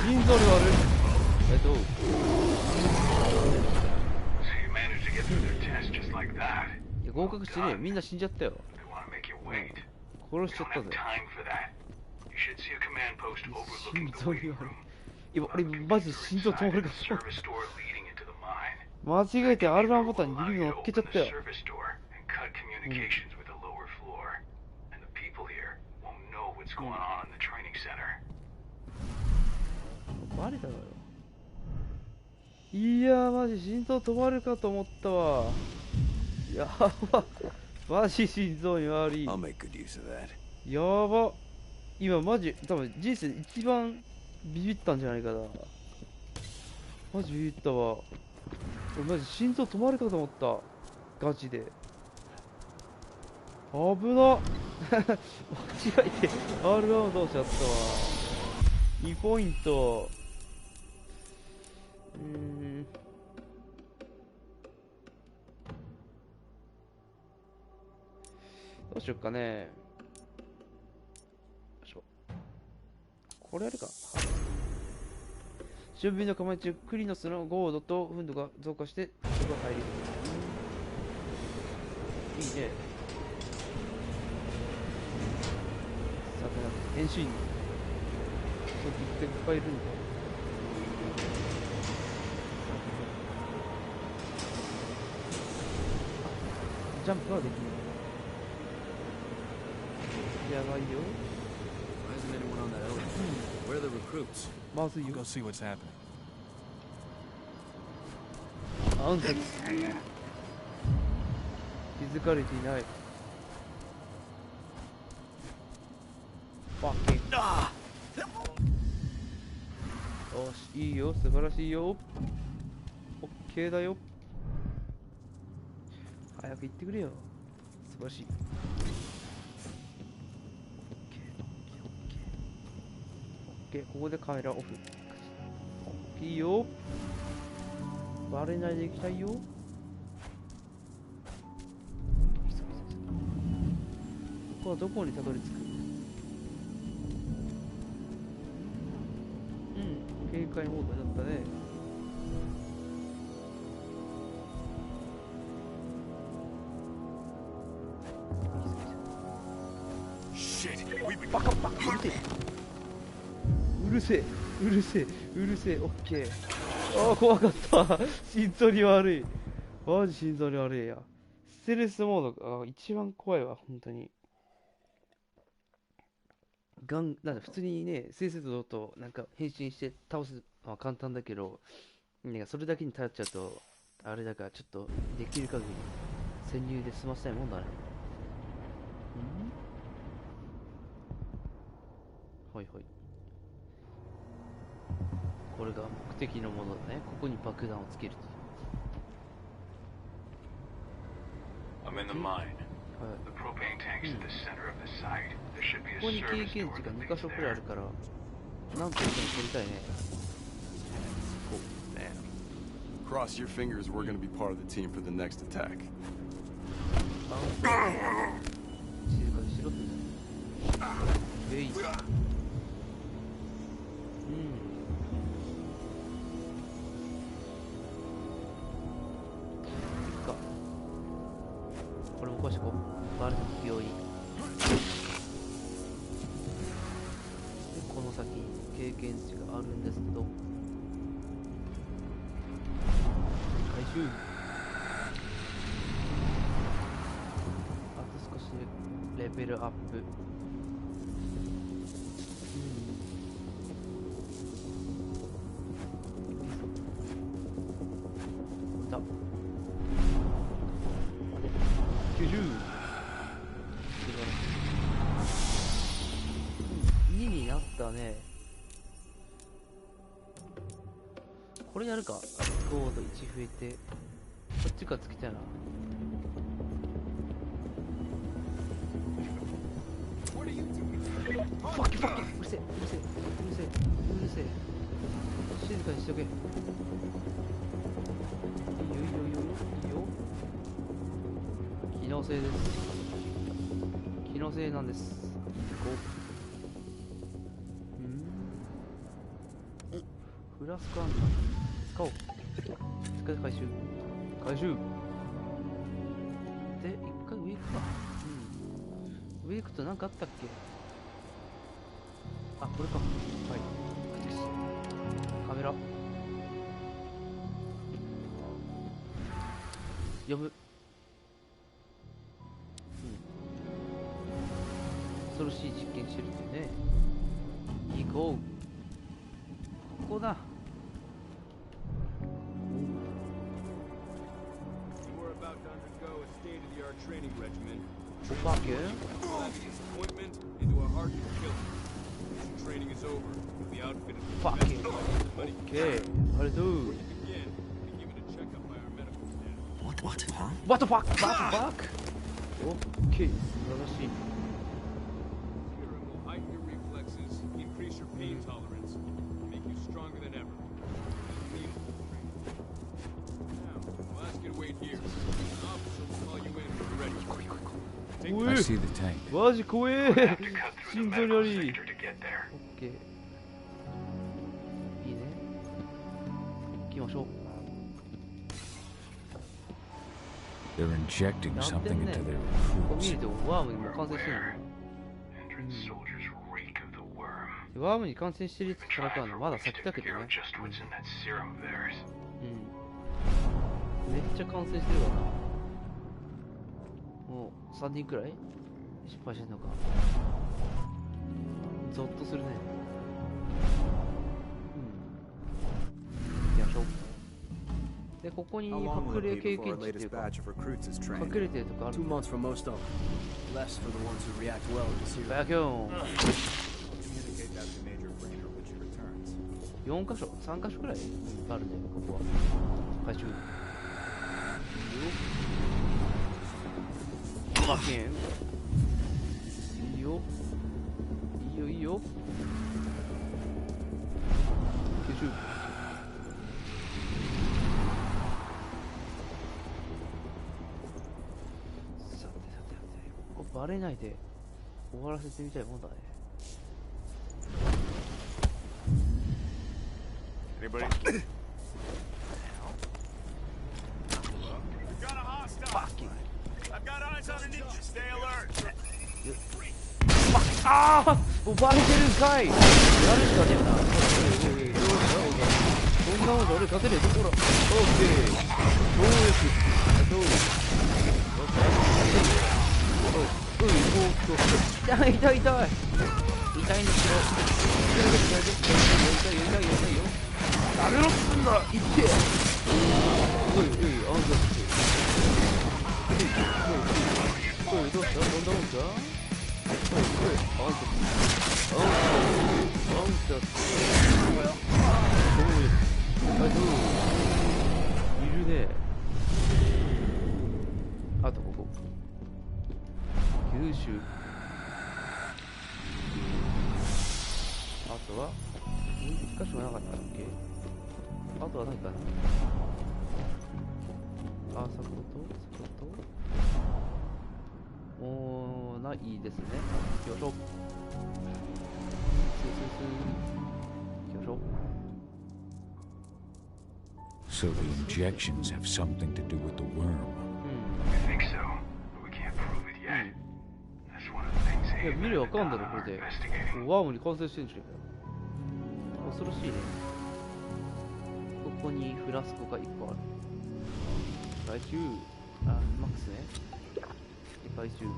心臓に悪い。いや合格してねえよ。みんな死んじゃったよ。殺しちゃったぜ。心臓に悪い。今俺マジで心臓止まるかと思った。間違えて R1 ボタンに指乗っけちゃったよ。バレただろ。いやーマジ心臓止まるかと思ったわ。やば。マジ心臓に悪い。やば。今マジ多分人生で一番ビビったんじゃないかな。マジビビったわ。俺マジ心臓止まるかと思った。ガチで。危なっ間違えて R1 を倒しちゃったわ。2ポイント。どうしよっかね。よいしょ。これやるか。準備の構え中、クリノスのゴードとフンドが増加して、そこが入る。いいね。さてな、変身。ちょっといっぱいいるんだ。ジャンプはできない。やばいよ。まずいよ。Go see what's happening. あんた気づかれていない。ファッキン。よし、いいよ、素晴らしいよ。オッケーだよ。早く行ってくれよ。素晴らしい。ここでカメラオフ。いいよ。バレないで行きたいよ。ここはどこにたどり着く？警戒モードだったね。バカバカうるせえうるせえうるせえ。オッケー。ああ怖かった心臓に悪い。マジ心臓に悪いや。ステルスモードが一番怖いわ本当に。なんだ普通にね正々堂々となんか変身して倒すのは簡単だけど、ね、それだけに頼っちゃうとあれだから、ちょっとできる限り潜入で済ませたいもんだね。はいはい。これが目的のものだね。ここに爆弾をつけると。I'm in the mine. The propane tank's at the center of the site. There should be a ここに経 service 験 door 値が that 2 leads 箇所くらいあ there. るから、なんとしても取りたいね。こうね。Cross your fingers, we're going to be part of the team for the next attack. 静かにしろって。ウェイ。これも詳しくバルの病院で、この先に経験値があるんですけど、回収。あと少しでレベルアップ。2になったね。これやるか。ゴード1増えて、こっちからつけたいな。ファッキーファッキー、うるせえうるせえうるせえうるせえ。静かにしとけ。いいよいいよいいよいいよ。気のせいです。気のせいなんです。フラスクあんだ。使おう。使い回収。回収。で、一回上行くか。上行くと何かあったっけ。あ、これか。はい。カメラ。呼ぶ。恐ろしい実験してるっていうね。行こう。ここだ。お化け？ training is over. The outfit is Fuck it. Okay. Let's do. What? Huh? What the fuck? What the fuck? Okay. 素晴らしい。Serum will heighten your reflexes, increase your pain tolerance, make you stronger than ever. Now, we'll ask you to wait here. An officer will call you in when you're ready. I see the tank. マジ怖え。心臓に悪い。オッケー。いいね。行きましょう。They're injecting something into their recruits. ワームにも感染してるの。ワームに感染してるやつからかはまだ先だけどね。めっちゃ感染してるわな。もう3人くらい失敗してんのか。ゾッとするね。行きましょう。で、ここに隠れ経験値っていうか、隠れてるとかある。バキューン。4箇所 ?3 箇所くらいあるね、ここは。回収。バキューン。いいよ。いいよ、いいよ。回収。バレないで終わらせてみたいもんだね。Anybody? I've got eyes on a ninja. Stay alert. ああ、もうバレてるんかい。やるしかねえな。そんなもんじゃ俺勝てねえところ。オッケー。痛い痛い痛い痛いんですよ。痛いよ。ダメろっつんだ。いっておいおい、あんたおい、どうしたどんなもんか。おいおい、あんたいるね。あとここ九州。あとは1箇所なかったっけ。あとは何かな。あ、そことおー、ないですね。よいしょ。よいしょ。So the injections have something to do with the worm. I think so, but we can't prove it yet. That's one of the things they 見りゃわかんだろ、これで。ワームに感染してるんじゃん。恐ろしいね。ここにフラスコが1個ある。回収。あ、マックスね。回収。いい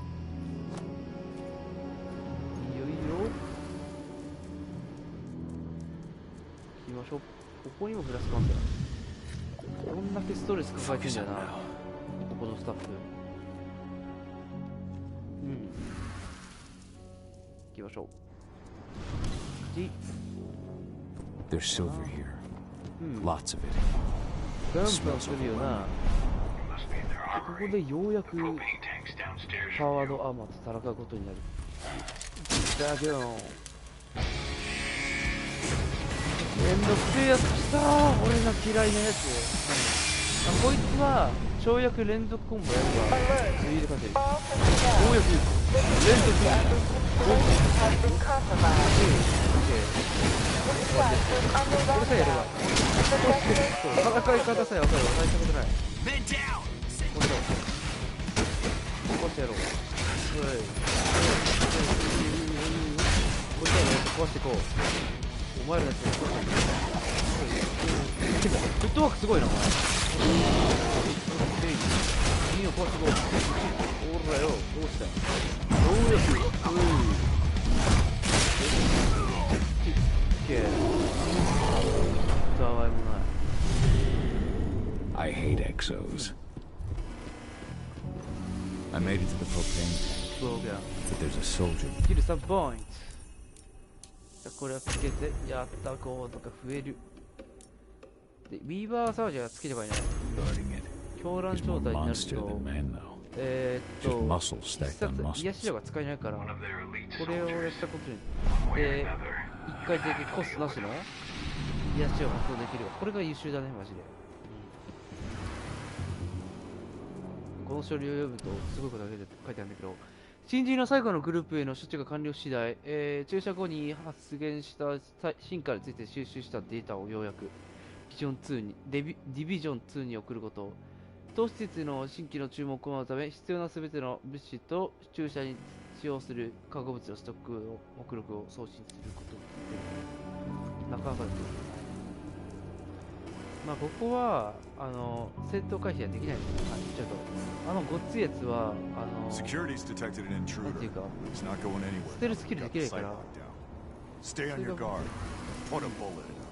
よいいよ。行きましょう。ここにもフラスコあんだよ。どんだけストレス抱えてんだよな、ここのスタッフ。うん。行きましょう。There's silver here. Lots of it. ガンガンするよな。ここでようやくパワードアーマーと戦うことになる。だけどめんどくせえやつ来たー。俺が嫌いなやつ。こいつは跳躍連続コンボやればついで勝てる。跳躍連続コンボ。これさえやれば戦い方さえ分かれば大したことない。こうしてやろう。こっちやろう。壊していこう。お前らのやつフットワークすごいなお前。いいよ、壊していこう。ほらよ、どうした。どうやって。たわいもない。I hate exos. I made it to the propane tank, but there's a soldier. Get some points. これをつけて、やったコードが増える。で、ビーバーサージャーつければいいね。狂乱状態になると、必殺癒し量が使えないから、これをやったことによって、1回だけコストなしの癒し量が発動できる。これが優秀だね、マジで。この書類を読むと、すごいことが書いてあるんだけど、新人の最後のグループへの処置が完了次第、注射後に発現した進化について収集したデータをようやくディビジョン2に送ること。当施設の新規の注目を行うため、必要なすべての物資と注射に使用する化合物のストックの目録を送信すること。なかなかです。まあここは戦闘回避はできないんですよ。ちょっとごっついやつはなんていうかステルスキルできないから。Stay on your guard. Put a bullet in him.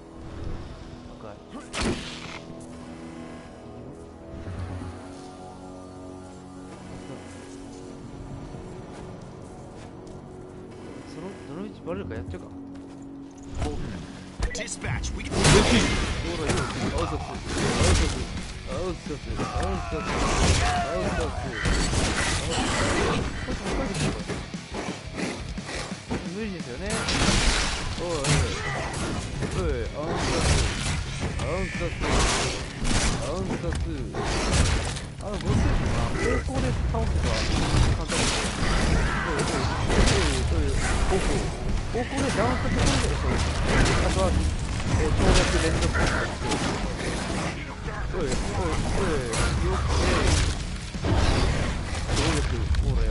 どの道バレるかやっちゃうか。Dispatch, we can. 無理ですよね。ゴスは方向で倒せば簡単ですよ。方向でダウンしたところであとは跳躍連続ほらよ。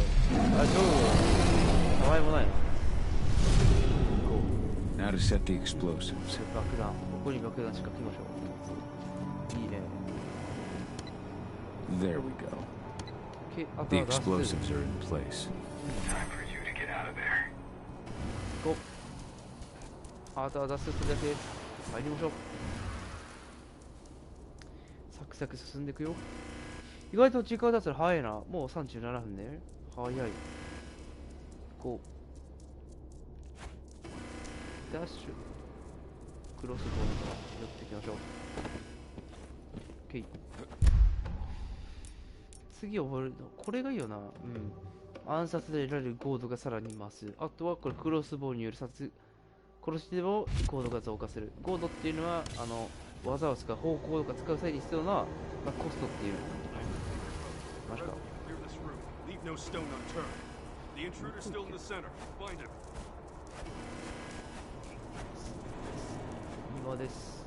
たわいもないな。Now to set the explosives. 爆弾。ここに爆弾仕掛けましょう。いいね。There we go. The explosives are in place. Time for you to get out of there. こう。あとは脱出するだけ。入りましょう。サクサク進んでいくよ。意外と時間出すら早いな。もう37分ね。早い。こう。ダッシュ。クロスボールから寄っていきましょう。OK。次覚えるの。これがいいよな。うん。暗殺で得られるゴードがさらに増す。あとはこれクロスボールによる殺しでもゴードが増加する。ゴードっていうのは技を使う方向とか使う際に必要な、コストっていう。マジか。今です。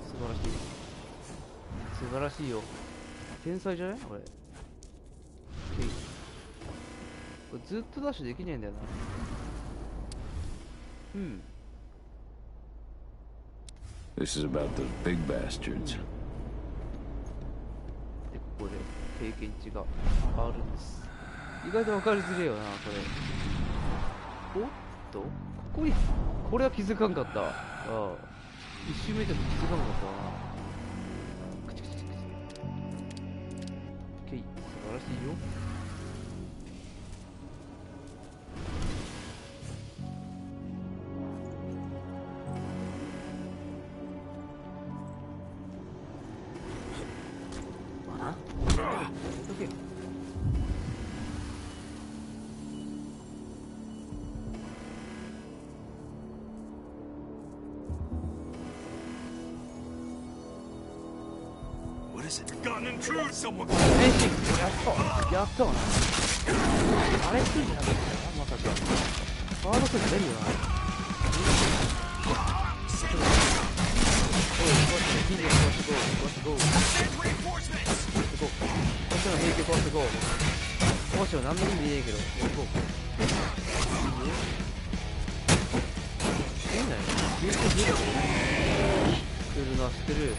素晴らしい。素晴らしいよ。天才じゃないこれ。これずっとダッシュできねえんだよな。うん。This is about those big bastards. で、ここで経験値があるんです。意外と分かりづれえよな、これ。おっと、これは気づかんかった。ああ。一周目でも気づかんかったな。クチクチクチ。OK、素晴らしいよ。Someone. やったわな。あれ来るんじゃなかったよまさか。ハードクイズ出るよな。おい、近所に壊してこう。こっちの兵器壊してこう。壊しても何の意味でいいけど。こう。いいんだよ。来るな、知ってる。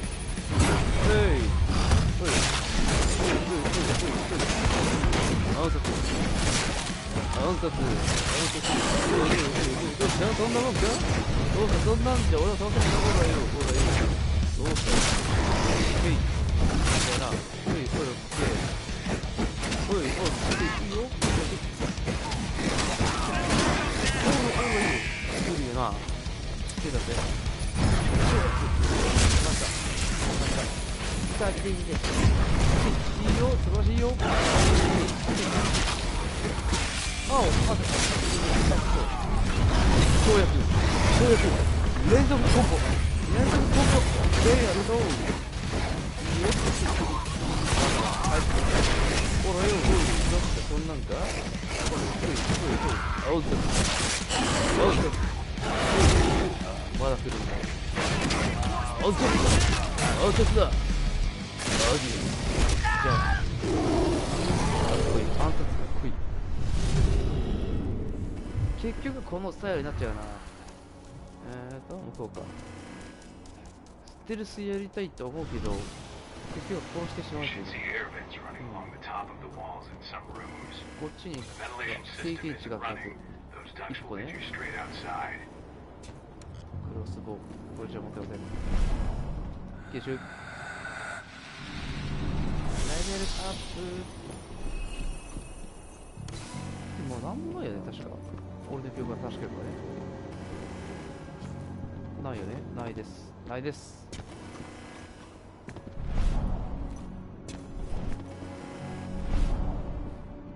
暗殺そんなもんかそんなんじゃ俺は倒せない方がいいよどうしたいいなおいいいよおいいい来ていいよ、素晴らしいよ。あ、お、待って。跳躍、連続コンボ、やるぞ。いいよ。はい。ほらよ、どうしたそんなんか。青ず。まだ来るんだ。青ずだ。じゃあ、暗殺が来い。結局このスタイルになっちゃうな。向こうか。ステルスやりたいと思うけど、結局殺してしまうけど。こっちに経験値がまず1個ね。クロスボウ、これじゃ持ってません。結局レベルアップ。もうなんもないよね、確か。俺の記憶が確かにね。ないよね。ないです。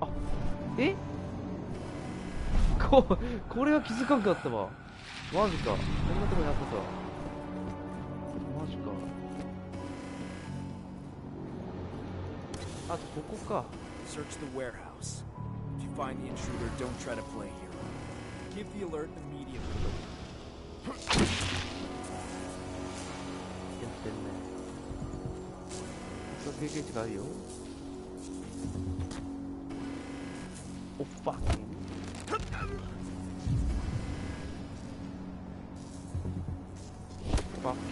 あ、え？これは気づかんかったわ。マジか。こんなとこにあったさ。マジか。あとここか。Search the warehouse. If you find the intruder, don't try to play hero. Give the alert immediately. やってるね。そう経験値があるよ。おっファッキン。ファッキン。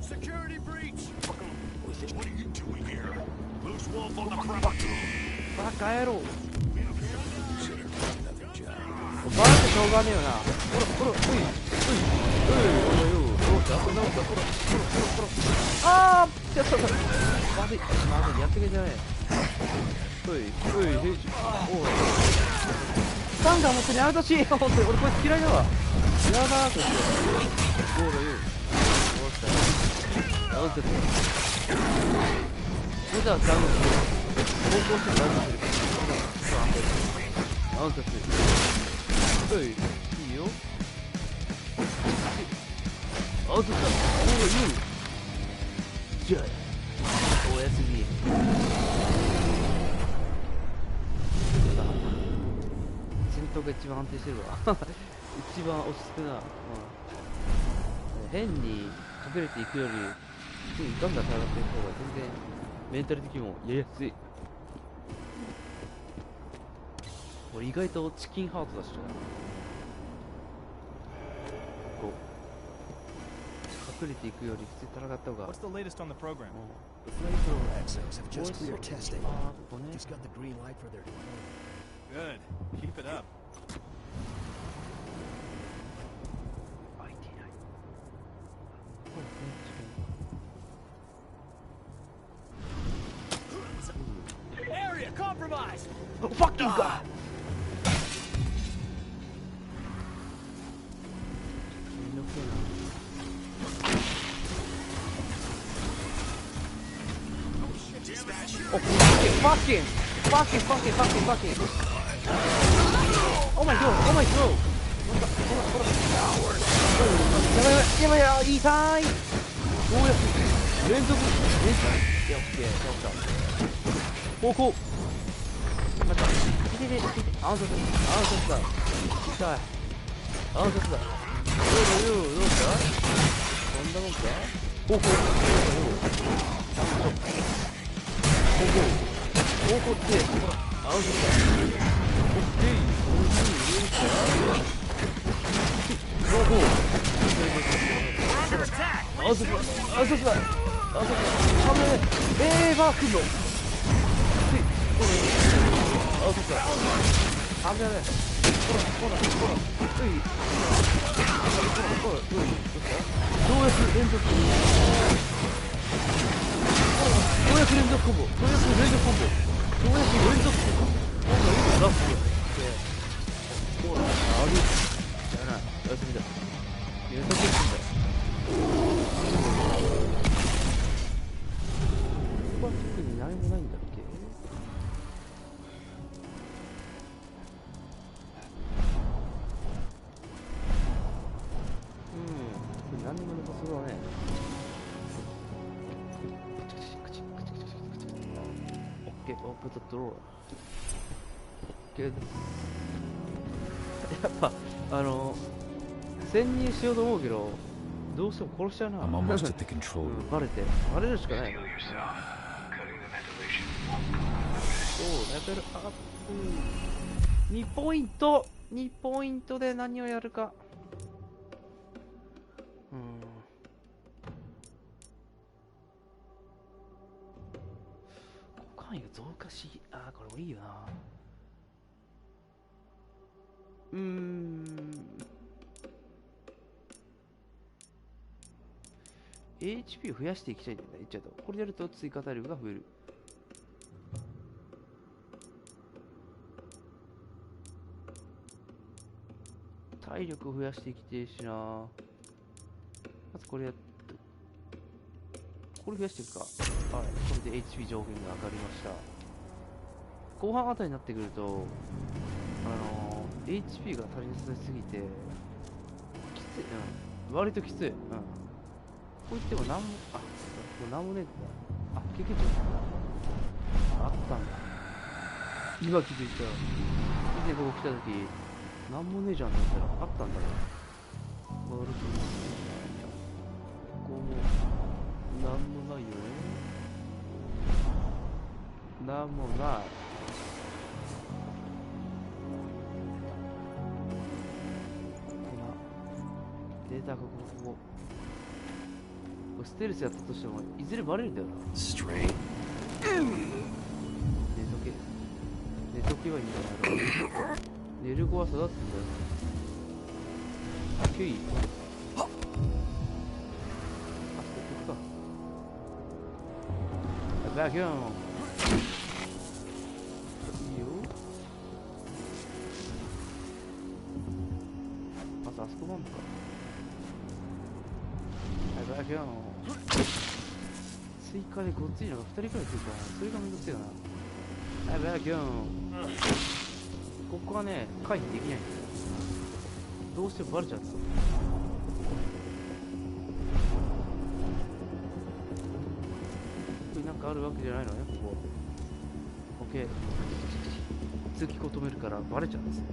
Security breach! What are you doing here? Loose wolf on the premises. バカ野郎。バカってしょうがねえよな。ほら、どうしたほら。あー、ちょっと。まずい、やってくれじゃねえ。おい、スタンガー持ってね、あれだし、本当に俺こいつ嫌いだわ。やだーとして。どうだよ。どうしたよ。どうしたよ。それじゃあ、ダウンする。方向してダウンするから。ダウンさせる。おい、いいよ。アウトだ。おい、じゃあ、おやすみ。戦闘が一番安定してるわ。一番落ち着くな。変に隠れていくより、ガンガン戦っていく方が全然メンタル的にもやりやすい。俺意外とチキンハートだしな。こう隠れていくより普通に戦った方が。What's the latest on the program? The flamethrower exos have just cleared testing. Just got the green light for their deployment. Good. Keep it up. Area compromised! Oh, fucking God! Oh, fucking! Oh my god! Oh my god! やばい、痛い。どうやって連続。いや、オッケー、方向。また、暗殺だ。痛い。暗殺だ。どうした？こんなもんか？方向って、ほら、暗殺だ。オッケー。方向。暗殺だ。バークの。アウトか。危ない。ほら。どうやって連続。どうや躍連続コンボ、跳躍連続コンボ、跳躍連続コンボ、今度はラストほら、あるじゃない、おやすみだ。連続すんだよ。ここは特に何もないんだっけ。これ何にもなさそうだね。オープンドロー。やっぱ潜入しようと思うけど、どうしても殺しちゃうな。バレるしかない。レベルアップ。2ポイント。2ポイントで何をやるか。股間が増加し、これもいいよな。HP を増やしていきたいんだよね、言っちゃうと。これやると追加体力が増える。体力を増やしていきてえしな。まずこれやって、これ増やしていくか。はい、これで HP 上限が上がりました。後半あたりになってくると、HP が足りなさすぎて、きつい、割ときつい。こう言ってもなんも、これなんもねえんだ。経験値があったんだ。今気づいた。以前ここ来た時、なんもねえじゃんって思ったら、あったんだよ。悪くない。ここも、なんもないよね。なんもない。データがここ。ステルスやったとしても、いずれバレるんだよな。寝とけ。寝とけはいいんだけど。寝る子は育つんだよ。9位。ここか。バキューン。いいよ。まずあそこなんだか。バキューン。追加でごっついのが2人くらい来るから、それがめんどくせえな。バキューン。ここはね、回避できないんだよ。どうしてもバレちゃうんですよ。これなんかあるわけじゃないのね、ここ。オッケー。通気口止めるからバレちゃうんですよ。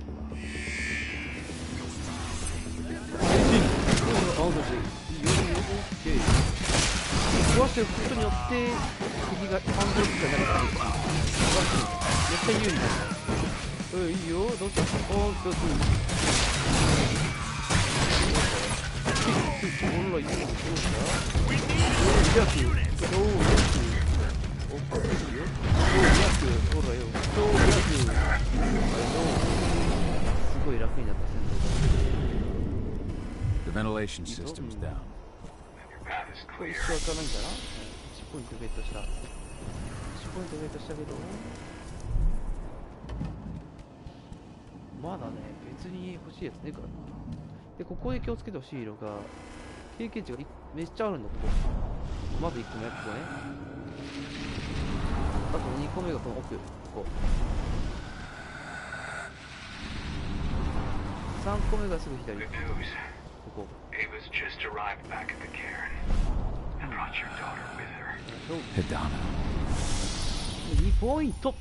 壊しておくことによって敵が半分しかないから絶対有利になる。いいよ、どうしたおー、どうするほら、いいよ、どうしたおー、ほらよ、すごい楽になった戦闘だ。The ventilation system's down. これ一生開かないんだな。1ポイントゲットした。1ポイントゲットしたけど、まだね、別に欲しいやつねえからな。で、ここで気をつけてほしいのが、経験値がめっちゃあるんだ、ここ。まず1個目、ここね。あと2個目がこの奥、ここ。3個目がすぐ左。ここ。2ポイント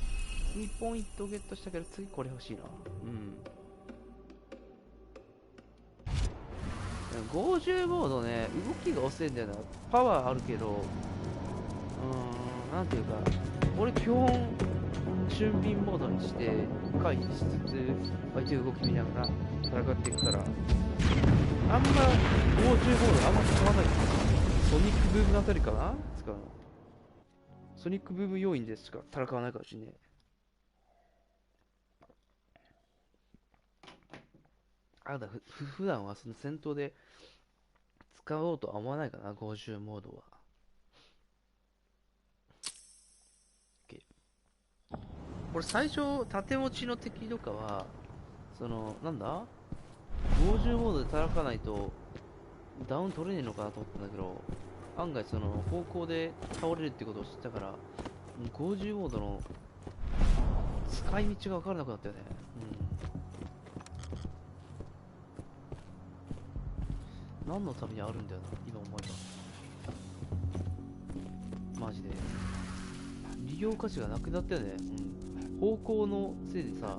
!2 ポイントゲットしたけど、次これ欲しいな。50モードね、動きが遅いんだよな。パワーあるけど、なんていうか、俺基本、俊敏モードにして、回避しつつ、相手動き見ながら戦っていくから、あんま50モードあんま使わない。ソニックブームのあたりかな使うの。ソニックブーム要因でしか戦わないかもしんねえ。普段はその戦闘で使おうとは思わないかな、50モードは。俺最初縦持ちの敵とかはそのなんだ50モードで叩かないとダウン取れねえのかなと思ったんだけど、案外その方向で倒れるってことを知ったから50モードの使い道が分からなくなったよね。何のためにあるんだよな今思えば。マジで利用価値がなくなったよね。方向のせいでさ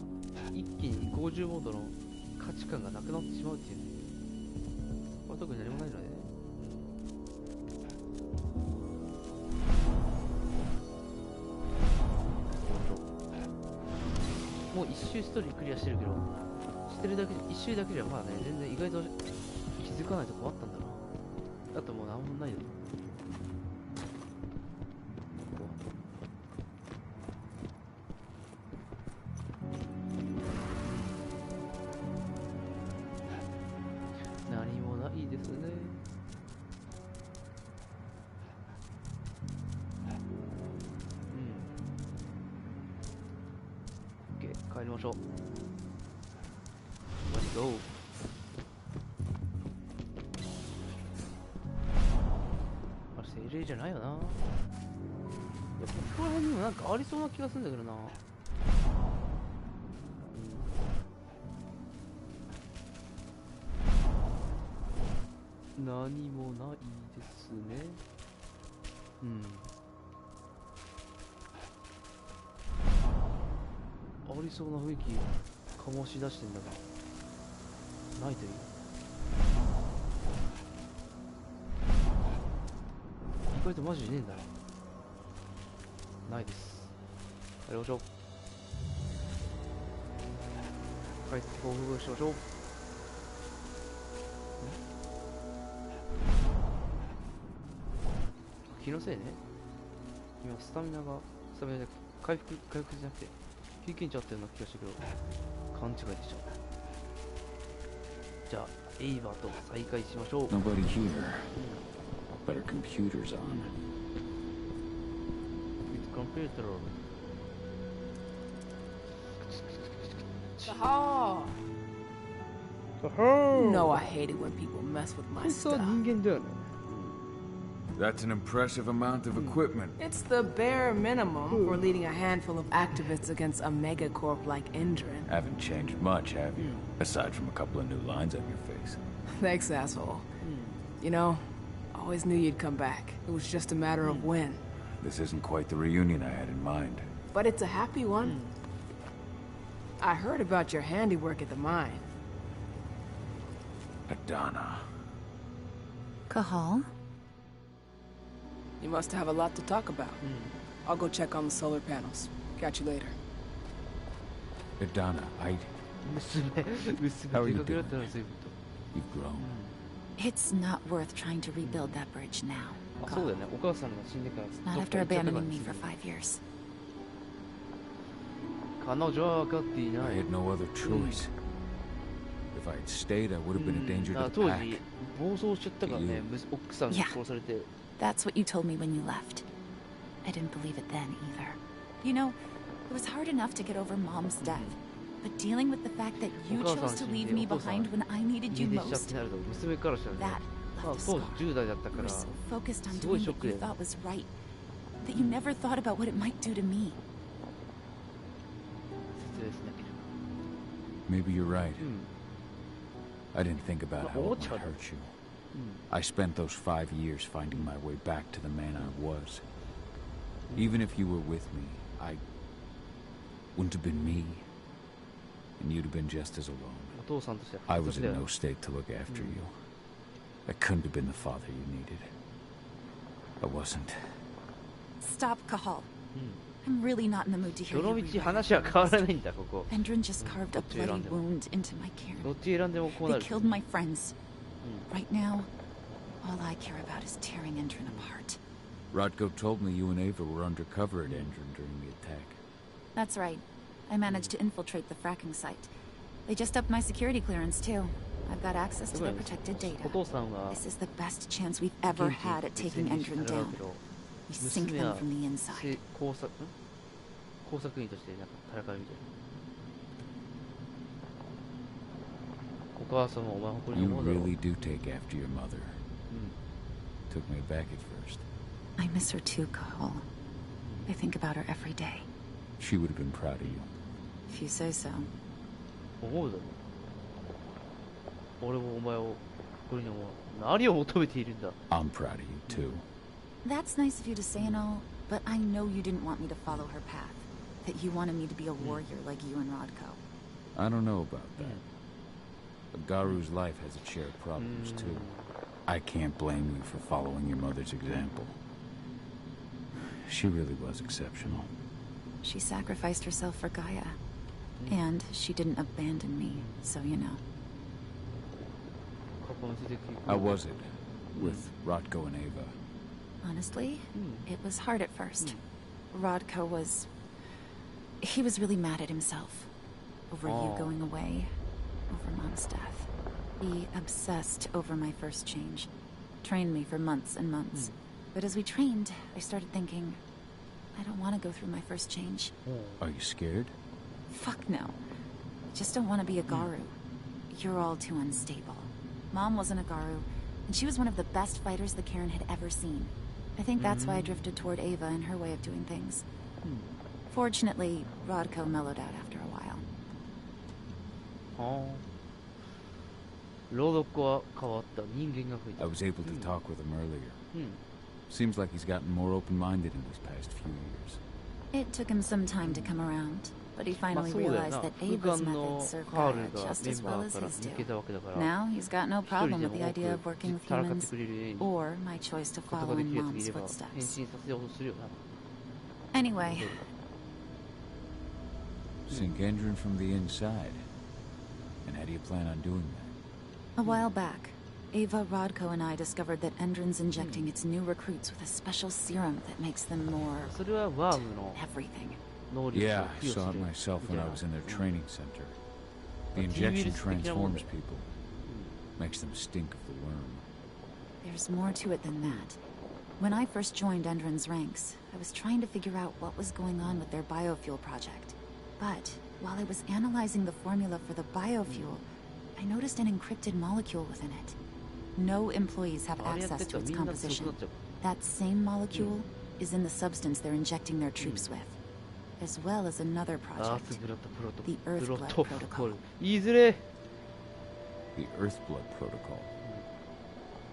一気に50モードの価値観がなくなってしまうっていうね。これ特に何もないので、もう一周ストーリークリアしてるけど、してるだけ一周だけじゃまあね全然意外と気づかないとこあったんだな。あともう何もないよ。何もないですね。OK、帰りましょう。Let's go。あれ精霊じゃないよな。いや、ここら辺にもなんかありそうな気がするんだけどな。何もないですね。ありそうな雰囲気醸し出してんだがないという。意外とマジでねえんだな。ないです。やりましょう。帰って報告しましょう。気のせいね。今スタミナで回復じゃなくて経験値あったような気がしたけど勘違いでした。じゃあエイバーと再開しましょう。 Nobody here. But our computer's on. With computer. Tahal. You know I hate it when people mess with my stuff. That's an impressive amount of equipment. It's the bare minimum for leading a handful of activists against a megacorp like Endrin. Haven't changed much, have you? Aside from a couple of new lines on your face. Thanks, asshole. You know, I always knew you'd come back. It was just a matter of when. This isn't quite the reunion I had in mind. But it's a happy one. I heard about your handiwork at the mine. Adana. Cahal? You must have a lot to talk about. I'll go check on the solar panels. Catch you later. Adana, how are you doing? You've grown. It's not worth trying to rebuild that bridge now. Not after abandoning me for 5 years. I had no other choice. If I had stayed, I would have been a danger to the pack. Yeah. That's what you told me when you left. I didn't believe it then either. You know, it was hard enough to get over Mom's death, but dealing with the fact that you chose to leave me behind when I needed you most, that left a scar. You were so focused on doing what you thought was right, that you never thought about what it might do to me. Maybe you're right. I didn't think about how it might hurt you. I spent those 5 years finding my way back to the man I was. Even if you were with me, I wouldn't have been me, and you'd have been just as alone. I was in no state to look after you. I couldn't have been the father you needed. I wasn't. Stop, Cahal. I'm really not in the mood to hear you rewrite. Endrin just carved a bloody wound into my cairn. They killed my friends. Right now, all I care about is tearing Endrin apart. Rodko told me you and Ava were undercover at Endrin during the attack. That's right. I managed to infiltrate the fracking site. They just upped my security clearance, too. I've got access to their protected data. This is the best chance we've ever had at taking Endrin down. We sink them from the inside. 工作員としてなんか戦うみたいな。お母さんもお前誇りに You 思うだろう。 really do take after your mother. Took me aback at first. I miss her too, Cole. I think about her every day. She would have been proud of you. If you say so. 思うだろう。俺もお前を誇りに思う。何を求めているんだ。 I'm proud of you too. That's nice of you to say and all, but I know you didn't want me to follow her path. That you wanted me to be a warrior like you and Rodko. I don't know about that. But Garu's life has its share of problems too. I can't blame you for following your mother's example. She really was exceptional. She sacrificed herself for Gaia. And she didn't abandon me, so you know. How was it with Rodko and Ava? Honestly, it was hard at first. Rodko was... He was really mad at himself. Over you going away. Over Mom's death. He obsessed over my first change. Trained me for months and months. But as we trained, I started thinking, I don't want to go through my first change. Are you scared? Fuck no. I just don't want to be a Garu. You're all too unstable. Mom wasn't a Garu, and she was one of the best fighters the Karen had ever seen. I think that's why I drifted toward Ava and her way of doing things. Fortunately, Rodko mellowed out after a while. I was able to talk with him earlier. Seems like he's gotten more open-minded in these past few years. It took him some time to come around, but he finally realized that Ava's methods serve Gaia just as well as his do. Now he's got no problem with the idea of working with humans, or my choice to follow in Mom's footsteps. Anyway... Sink Endrin from the inside. And how do you plan on doing that? A while back, Ava, Rodko, and I discovered that Endrin's injecting its new recruits with a special serum that makes them more... everything. Yeah, I saw it myself when I was in their training center. The injection transforms people. Makes them stink of the worm. There's more to it than that. When I first joined Endrin's ranks, I was trying to figure out what was going on with their biofuel project. But while I was analyzing the formula for the biofuel, I noticed an encrypted molecule within it. No employees have access to its composition. That same molecule is in the substance they're injecting their troops with, as well as another project, the Earthblood Protocol. The Earthblood Protocol.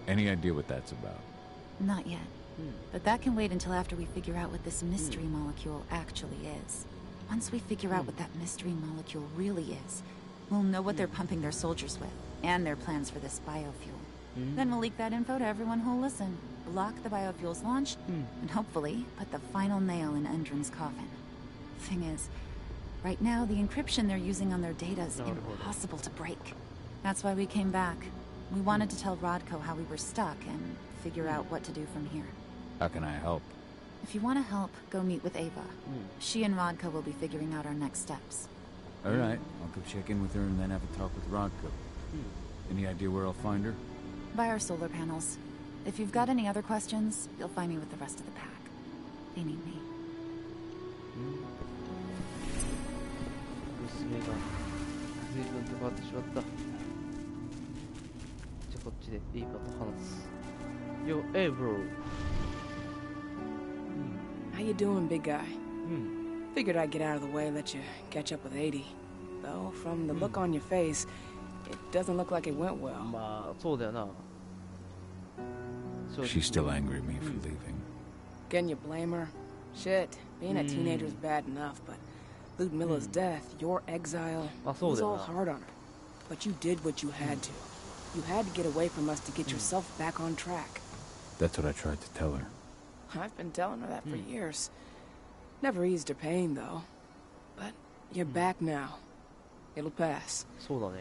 Any idea what that's about? Not yet. But that can wait until after we figure out what this mystery molecule actually is. Once we figure out what that mystery molecule really is, we'll know what they're pumping their soldiers with, and their plans for this biofuel. Then we'll leak that info to everyone who'll listen, block the biofuel's launch, and hopefully put the final nail in Endrin's coffin. Thing is, right now the encryption they're using on their data is impossible to break. That's why we came back. We wanted to tell Rodko how we were stuck and figure out what to do from here. How can I help? If you want to help, go meet with Ava. She and Rodko will be figuring out our next steps. Alright, I'll go check in with her and then have a talk with Rodko. Any idea where I'll find her? By our solar panels. If you've got any other questions, you'll find me with the rest of the pack. They need me. 娘が随分と変わってしまった。じゃあこっちでエイバと話す。Yo, hey bro. How you doing, big guy? Figured I'd get out of the way, let you catch up with 80. Though, from the look on your face, it doesn't look like it went well. まあ、そうだよな。She's still angry at me for leaving. Can you blame her? Shit, being a teenager's bad enough, but Ludmilla's death, your exile, it was all hard on her. But you did what you had to. You had to get away from us to get yourself back on track. That's what I tried to tell her. I've been telling her that for years. Never eased her pain, though. But you're back now. It'll pass.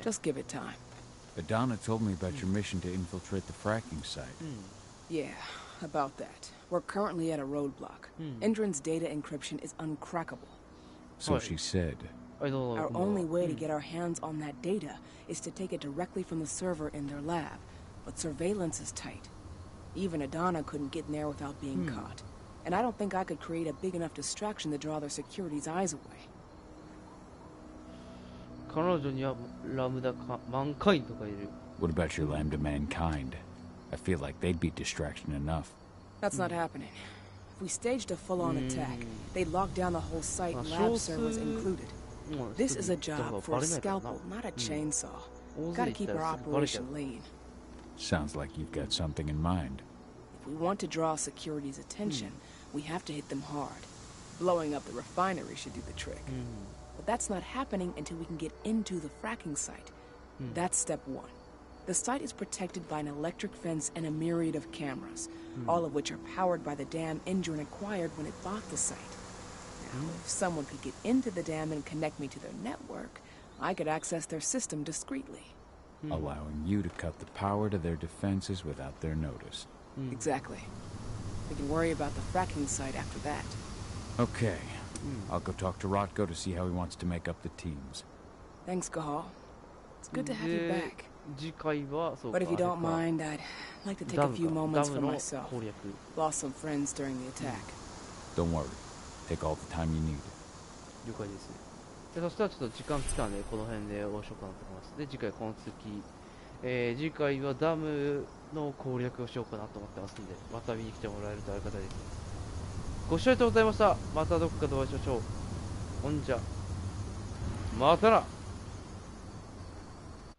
Just give it time. Adana told me about your mission to infiltrate the fracking site. Yeah, about that. We're currently at a roadblock. Endrin's data encryption is uncrackable. So she said. Our only way to get our hands on that data is to take it directly from the server in their lab. But surveillance is tight. Even Adana couldn't get in there without being caught. and I don't think I could create a big enough distraction to draw their security's eyes away. 彼女にはラムダかマンカインとかいる。 What about your lambda mankind? I feel like they'd be distraction enough. That's not happening. If we staged a full-on attack, they'd lock down the whole site, lab servers included. This is a job for a scalpel, not a chainsaw. Gotta keep our operation lean. Sounds like you've got something in mind. If we want to draw security's attention, we have to hit them hard. Blowing up the refinery should do the trick. But that's not happening until we can get into the fracking site. That's step one. The site is protected by an electric fence and a myriad of cameras, all of which are powered by the dam Endron acquired when it bought the site. Now, if someone could get into the dam and connect me to their network, I could access their system discreetly. Allowing you to cut the power to their defenses without their notice. Exactly. We can worry about the fracking site after that. Okay. I'll go talk to Rotko to see how he wants to make up the teams. Thanks, Gahal. It's good to have you back. But if you don't mind, I'd like to take a few moments for myself. Lost some friends during the attack. Don't worry. Take all the time you need. 了解です。でそしたらちょっと時間来たんでこの辺で終わりしようかなと思います。で次回この続き、次回はダムの攻略をしようかなと思ってますんで、また見に来てもらえるとありがたいです。ご視聴ありがとうございました。またどこかでお会いしましょう。ほんじゃまたな。